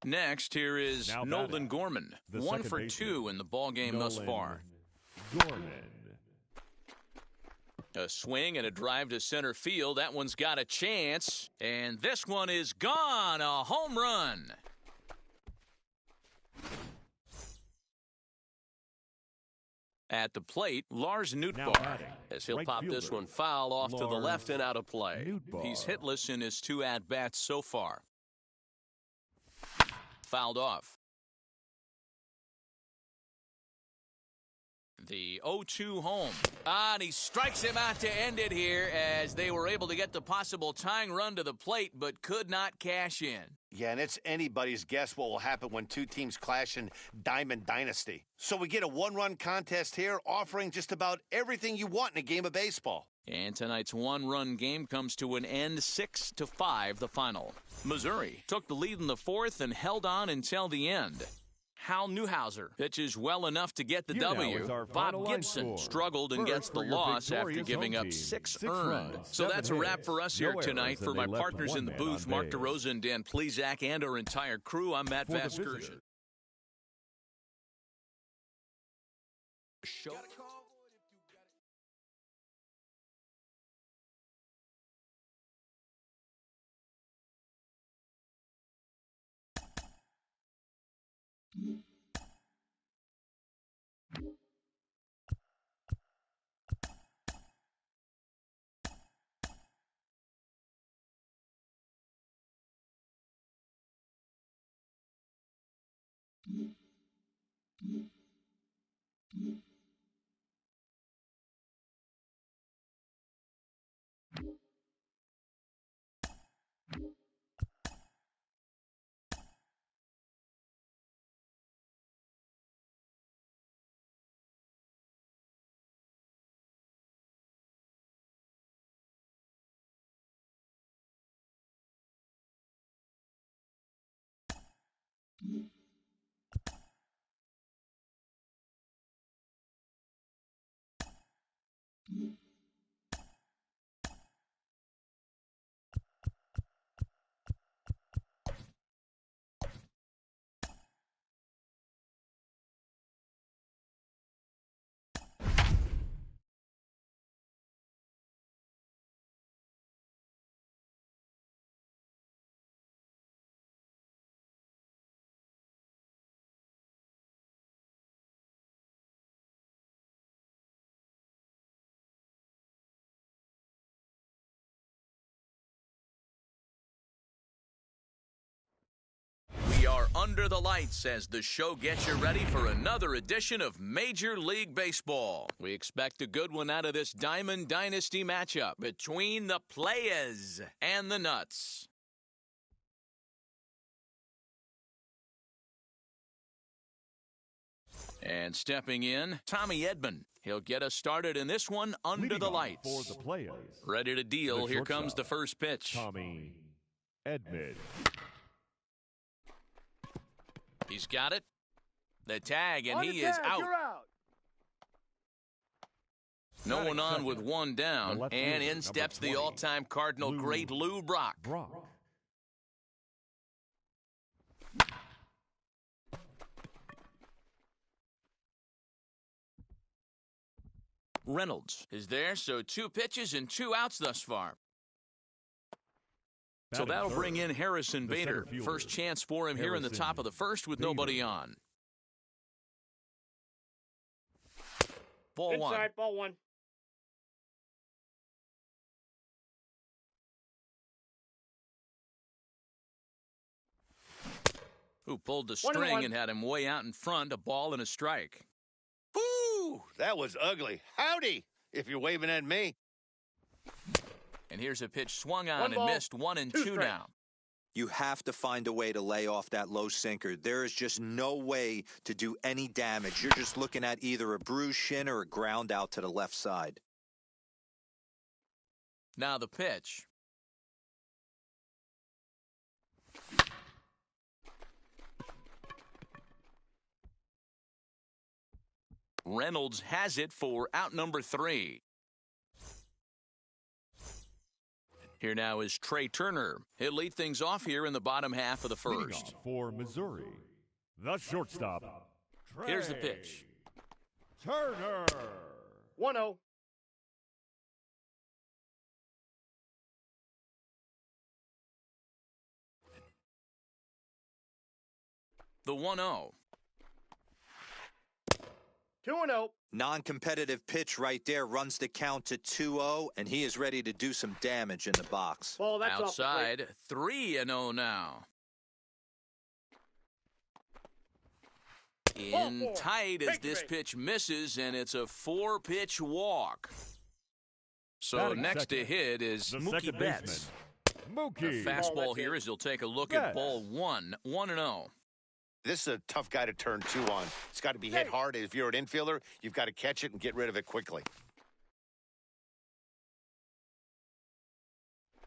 A: Next, here is
B: Now
A: Nolan
B: batting,
A: Gorman.
B: the
A: 1
B: second
A: for
B: baseman,
A: 2 in the ballgame thus
B: Nolan
A: far.
B: Gorman.
A: A swing and a drive to center field. That one's got a chance. And this one is gone. A home run. At the plate, Lars
B: Now
A: Nootbaar,
B: batting,
A: as he'll
B: right
A: pop this
B: fielder,
A: one foul off to the
B: Lars
A: left and out of play.
B: Nootbaar.
A: He's hitless in his 2 at-bats so far. Fouled off. The 0-2 home. And he strikes him out to end it here as they were able to get the possible tying run to the plate but could not cash in.
C: Yeah, and it's anybody's guess what will happen when 2 teams clash in Diamond Dynasty. So we get a 1-run contest here offering just about everything you want in a game of baseball.
A: And tonight's 1-run game comes to an end, 6-5 the final. Missouri took the lead in the 4th and held on until the end. Hal Newhouser pitches well enough to get the
B: Here now
A: W.
B: is our
A: Bob
B: final line
A: Gibson
B: score.
A: struggled and
B: First,
A: gets the
B: for your
A: loss after
B: victorious
A: giving
B: home
A: up
B: team.
A: 6
B: 6
A: earned.
B: runs,
A: So
B: 7
A: that's a wrap
B: hits,
A: for us
B: no
A: here
B: errors,
A: tonight. For
B: and
A: my
B: they left
A: partners in
B: one
A: the
B: man on
A: booth, Mark
B: base.
A: DeRosa and Dan Plezak, and our entire crew, I'm Matt
B: For the
A: Vasgersian.
B: visitors.
A: Show. We are under the lights as the show gets you ready for another edition of Major League Baseball. We expect a good one out of this Diamond Dynasty matchup between the Players and the Nuts. And stepping in, Tommy Edman. He'll get us started in this one under the lights.
B: For the Players.
A: Ready to deal. Here comes the first pitch.
B: Tommy Edman.
A: He's got it. The tag, and he is out.
E: You're out.
A: No one on with one down, and in steps the all-time Cardinal great Lou Brock. Reynolds is there, so 2 pitches and 2 outs thus far. So that'll bring in Harrison Bader. First chance for him here in the top of the first with nobody on. Ball
E: Inside,
A: one.
E: ball one.
A: Who pulled the string and had him way out in front, a ball and a strike.
C: Woo! That was ugly. Howdy, if you're waving at me.
A: And here's a pitch swung on and missed 1-2 now.
D: You have to find a way to lay off that low sinker. There is just no way to do any damage. You're just looking at either a bruised shin or a ground out to the left side.
A: Now the pitch. Reynolds has it for out number 3. Here now is Trey Turner. He'll lead things off here in the bottom half of the first.
B: For Missouri, the shortstop.
A: Here's the pitch.
B: Turner.
E: 1-0.
A: The 1-0.
E: 2-0.
D: Non-competitive pitch right there runs the count to 2-0, and he is ready to do some damage in the box.
E: Ball, that's
A: outside, 3-0 now. In tight as this pitch misses, and it's a 4-pitch walk. So next to hit is Mookie Betts.
B: Mookie.
A: The fastball here as he'll take a look at ball 1, 1-0.
C: This is a tough guy to turn 2 on. It's got to be hit hard. If you're an infielder, you've got to catch it and get rid of it quickly.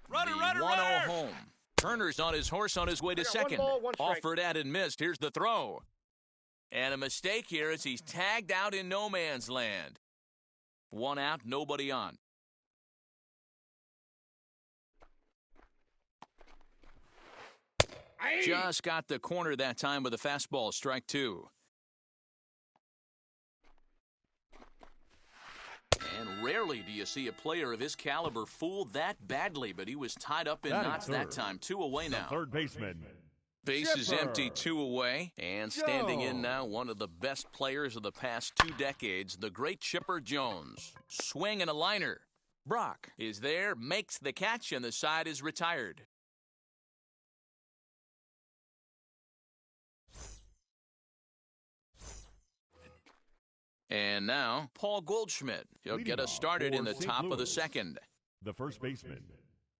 A: Runner, 1-0 home. Turner's on his horse on his way to second.
E: 1 ball, 1 strike.
A: Offered at and missed. Here's the throw. And a mistake here as he's tagged out in no man's land. 1 out, nobody on. Just got the corner that time with a fastball, strike 2. And rarely do you see a player of his caliber fooled that badly, but he was tied up in knots that time. 2 away now.
B: Third baseman.
A: Base is empty, 2 away. And standing in now, one of the best players of the past 2 decades, the great Chipper Jones. Swing and a liner. Brock is there, makes the catch, and the side is retired. And now, Paul Goldschmidt. He'll get us started in the top of the second.
B: The first baseman,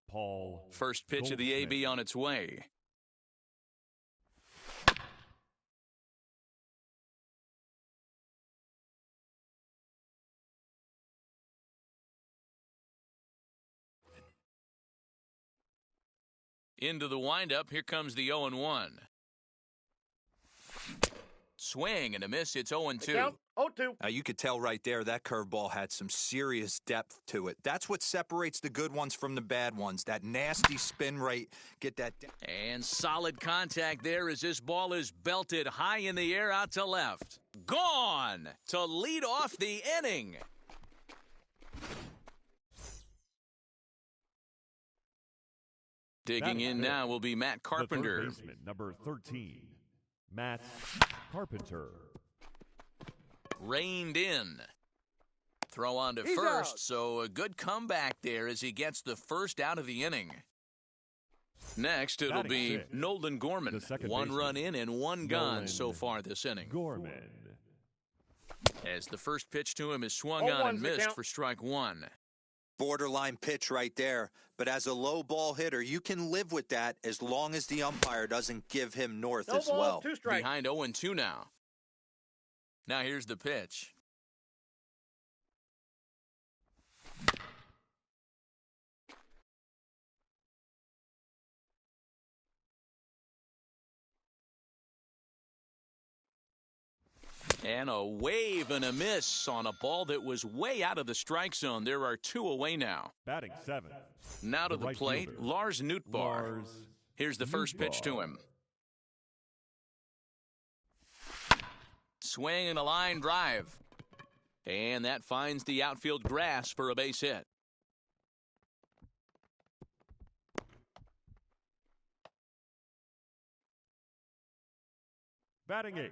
B: Paul.
A: First pitch of the AB on its way. Into the windup, here comes the 0-1. Swing and a miss, it's 0-2.
E: 0-2.
D: Now, you could tell right there that curveball had some serious depth to it. That's what separates the good ones from the bad ones. That nasty spin rate. Get that.
A: And solid contact there as this ball is belted high in the air out to left. Gone to lead off the inning. Digging in now will be Matt Carpenter.
B: The third baseman, number 13, Matt Carpenter.
A: Reined in. Throw on to
E: He's
A: first,
E: out.
A: so a good comeback there as he gets the first out of the inning. Next, it'll be Nolan Gorman. One run in and one gone so far this inning.
B: Gorman.
A: As the first pitch to him is swung on and missed for strike one.
D: Borderline pitch right there. But as a low ball hitter, you can live with that as long as the umpire doesn't give him north as well.
E: 2 strikes.
A: Behind 0-2 now. Now here's the pitch. And a wave and a miss on a ball that was way out of the strike zone. There are 2 away now.
B: Batting 7th.
A: Now to the plate,
B: fielder,
A: Lars Nootbaar. Here's the first pitch to him. Swing and a line drive. And that finds the outfield grass for a base hit.
B: Batting 8th.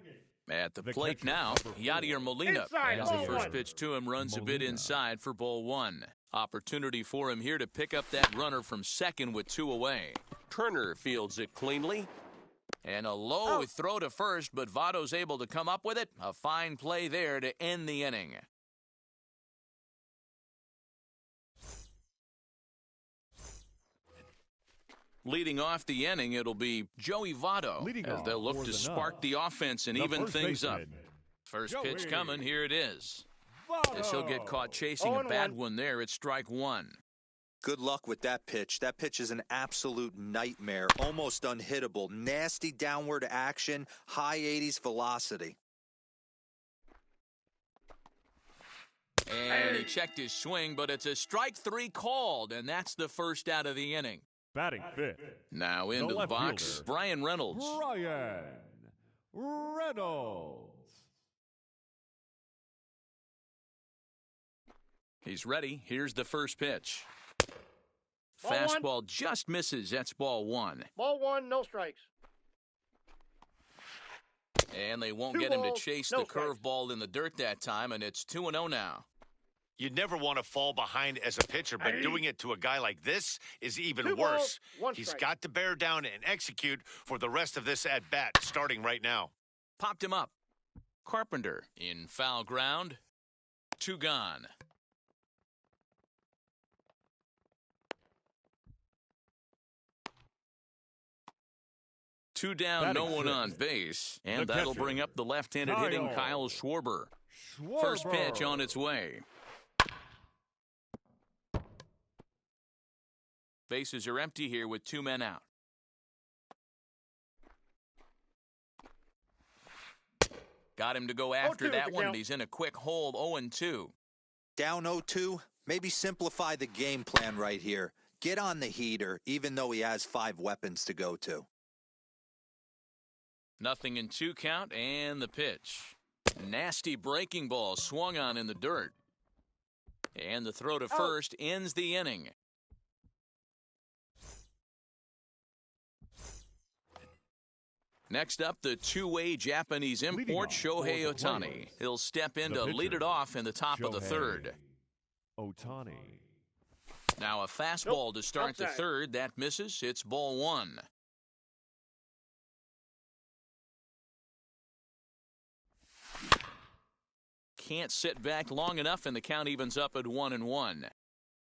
A: At the plate now, Yadier Molina. As the first pitch to him runs a bit inside for ball 1. Opportunity for him here to pick up that runner from second with 2 away.
F: Turner fields it cleanly.
A: And a low throw to first, but Votto's able to come up with it. A fine play there to end the inning. Leading off the inning, it'll be Joey Votto as they'll look to spark the offense and even things up. First pitch coming, here it is. As he'll get caught chasing a bad one there, it's strike 1.
D: Good luck with that pitch. That pitch is an absolute nightmare, almost unhittable. Nasty downward action, high 80s velocity.
A: And he checked his swing, but it's a strike 3 called, and that's the first out of the inning.
B: Batting 5th.
A: Now into the box,
B: fielder,
A: Brian Reynolds.
B: Brian Reynolds.
A: He's ready. Here's the first pitch.
E: Ball
A: Fastball
E: 1.
A: just misses. That's ball 1.
E: Ball 1, no strikes.
A: And they won't
E: 2
A: get him to
E: balls,
A: chase
E: no
A: the
E: strikes.
A: curveball in the dirt that time, and it's 2-0 now.
C: You never want to fall behind as a pitcher, but doing it to a guy like this is even
E: 2
C: worse.
E: balls, 1
C: He's
E: strike.
C: got to bear down and execute for the rest of this at-bat, starting right now.
A: Popped him up. Carpenter in foul ground. 2 gone. Two down,
B: Batting
A: no one
B: 6th.
A: on base. And
B: The
A: that'll
B: catcher,
A: bring up the left-handed hitting Kyle Schwarber. First pitch on its way. Bases are empty here with 2 men out. Got him to go after
E: 0-2
A: that
E: the
A: one,
E: count.
A: and he's in a quick hold, 0-2.
D: Down 0-2, maybe simplify the game plan right here. Get on the heater, even though he has 5 weapons to go to.
A: Nothing in 2 count, and the pitch. Nasty breaking ball swung on in the dirt. And the throw to first ends the inning. Next up, the two-way Japanese import, Shohei Ohtani. He'll step in to lead it off in the top of the third.
B: Ohtani.
A: Now a fastball to start the third. That misses. It's ball 1. can't sit back long enough, and the count evens up at 1-1.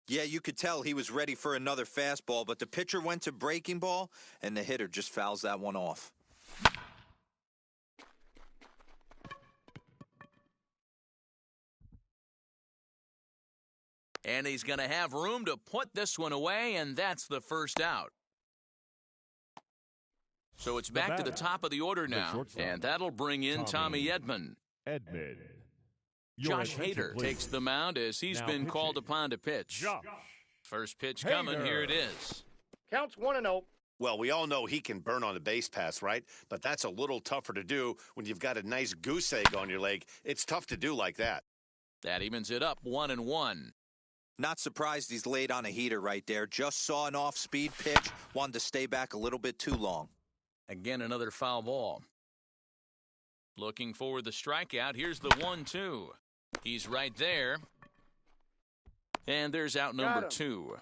D: Yeah, you could tell he was ready for another fastball, but the pitcher went to breaking ball, and the hitter just fouls that one off.
A: And he's going to have room to put this one away, and that's the first out. So it's back to the top of the order now, and that'll bring in Tommy Edman. Josh Hader takes the mound as he's been called upon to pitch. First pitch coming, here it is.
E: Counts 1-0.
C: Well, we all know he can burn on a base pass, right? But that's a little tougher to do when you've got a nice goose egg on your leg. It's tough to do like that.
A: That evens it up 1-1.
D: Not surprised he's laid on a heater right there. Just saw an off-speed pitch, wanted to stay back a little bit too long.
A: Again, another foul ball. Looking for the strikeout. Here's the 1-2. He's right there. And there's out number 2.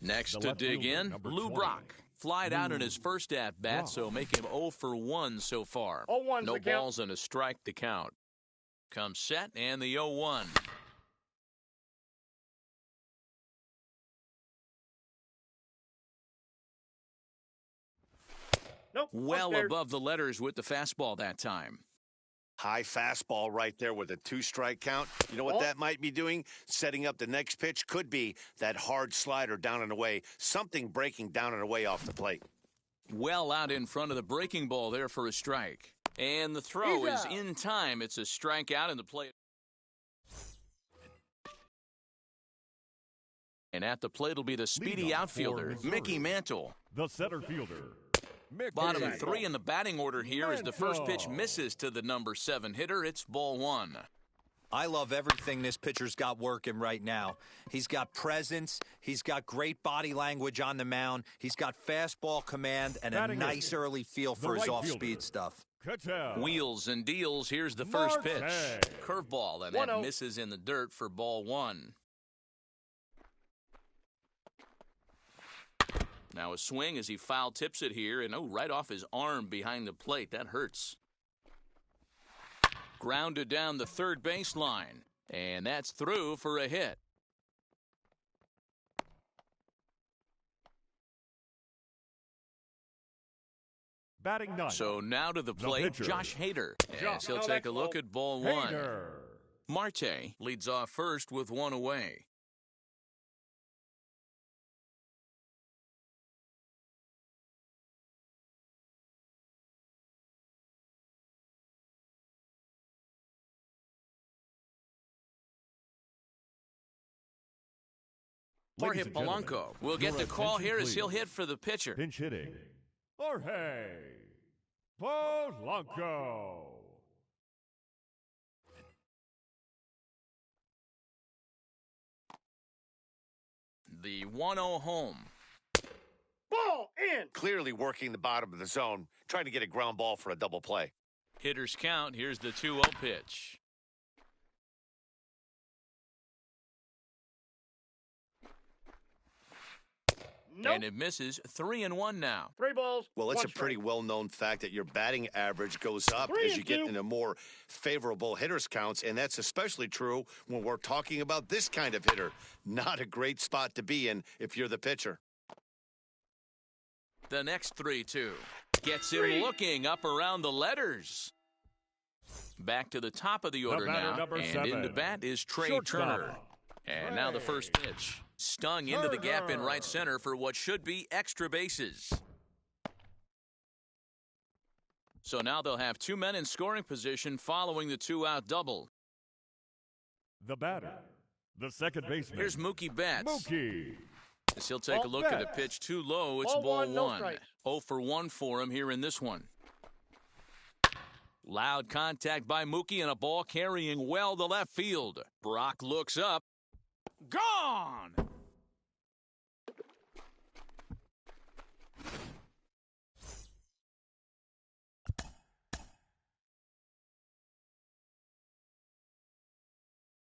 A: Next to dig in, Lou Brock. Flied out in his first at-bat, so make him 0 for 1 so far. No balls and a strike to count. Comes set, and the 0-1.
E: Nope,
A: well above the letters with the fastball that time.
C: High fastball right there with a 2-strike count. You know what that might be doing? Setting up the next pitch. Could be that hard slider down and away. Something breaking down and away off the plate.
A: Well out in front of the breaking ball there for a strike. And the throw is in time. It's a strikeout in the plate. And at the plate will be the speedy outfielder, Mickey Mantle.
B: The center fielder.
A: Bottom 3 in the batting order here as the first pitch misses to the number 7 hitter. It's ball 1.
D: I love everything this pitcher's got working right now. He's got presence. He's got great body language on the mound. He's got fastball command and a nice early feel for his off-speed stuff.
A: Wheels and deals. Here's the first pitch. Curveball, and that misses in the dirt for ball 1. Now a swing as he foul tips it here, and right off his arm behind the plate. That hurts. Grounded down the third baseline, and that's through for a hit.
B: Batting 9.
A: So now to the plate, Josh Hader. As he'll take a look at ball 1. Marte leads off first with 1 away. Jorge Polanco will get the call here as he'll hit for the pitcher.
B: Pinch hitting, Jorge Polanco.
A: The 1-0 home.
E: Ball in.
C: Clearly working the bottom of the zone, trying to get a ground ball for a double play.
A: Hitters count. Here's the 2-0 pitch. And it misses. 3-1 now.
E: 3 balls.
C: Well, it's a pretty well-known fact that your batting average goes up as you get into more favorable hitters counts, and that's especially true when we're talking about this kind of hitter. Not a great spot to be in if you're the pitcher.
A: The next 3-2 gets him looking up around the letters. Back to the top of the order now, and in the bat is Trey Turner. And now the first pitch. Stung into the gap in right center for what should be extra bases. So now they'll have 2 men in scoring position following the 2-out double.
B: The batter, the second baseman.
A: Here's Mookie Betts.
B: Mookie.
A: As he'll take a look at a pitch too low. It's ball 1. 0 for 1 for him here in this one. Loud contact by Mookie and a ball carrying well to left field. Brock looks up. Gone!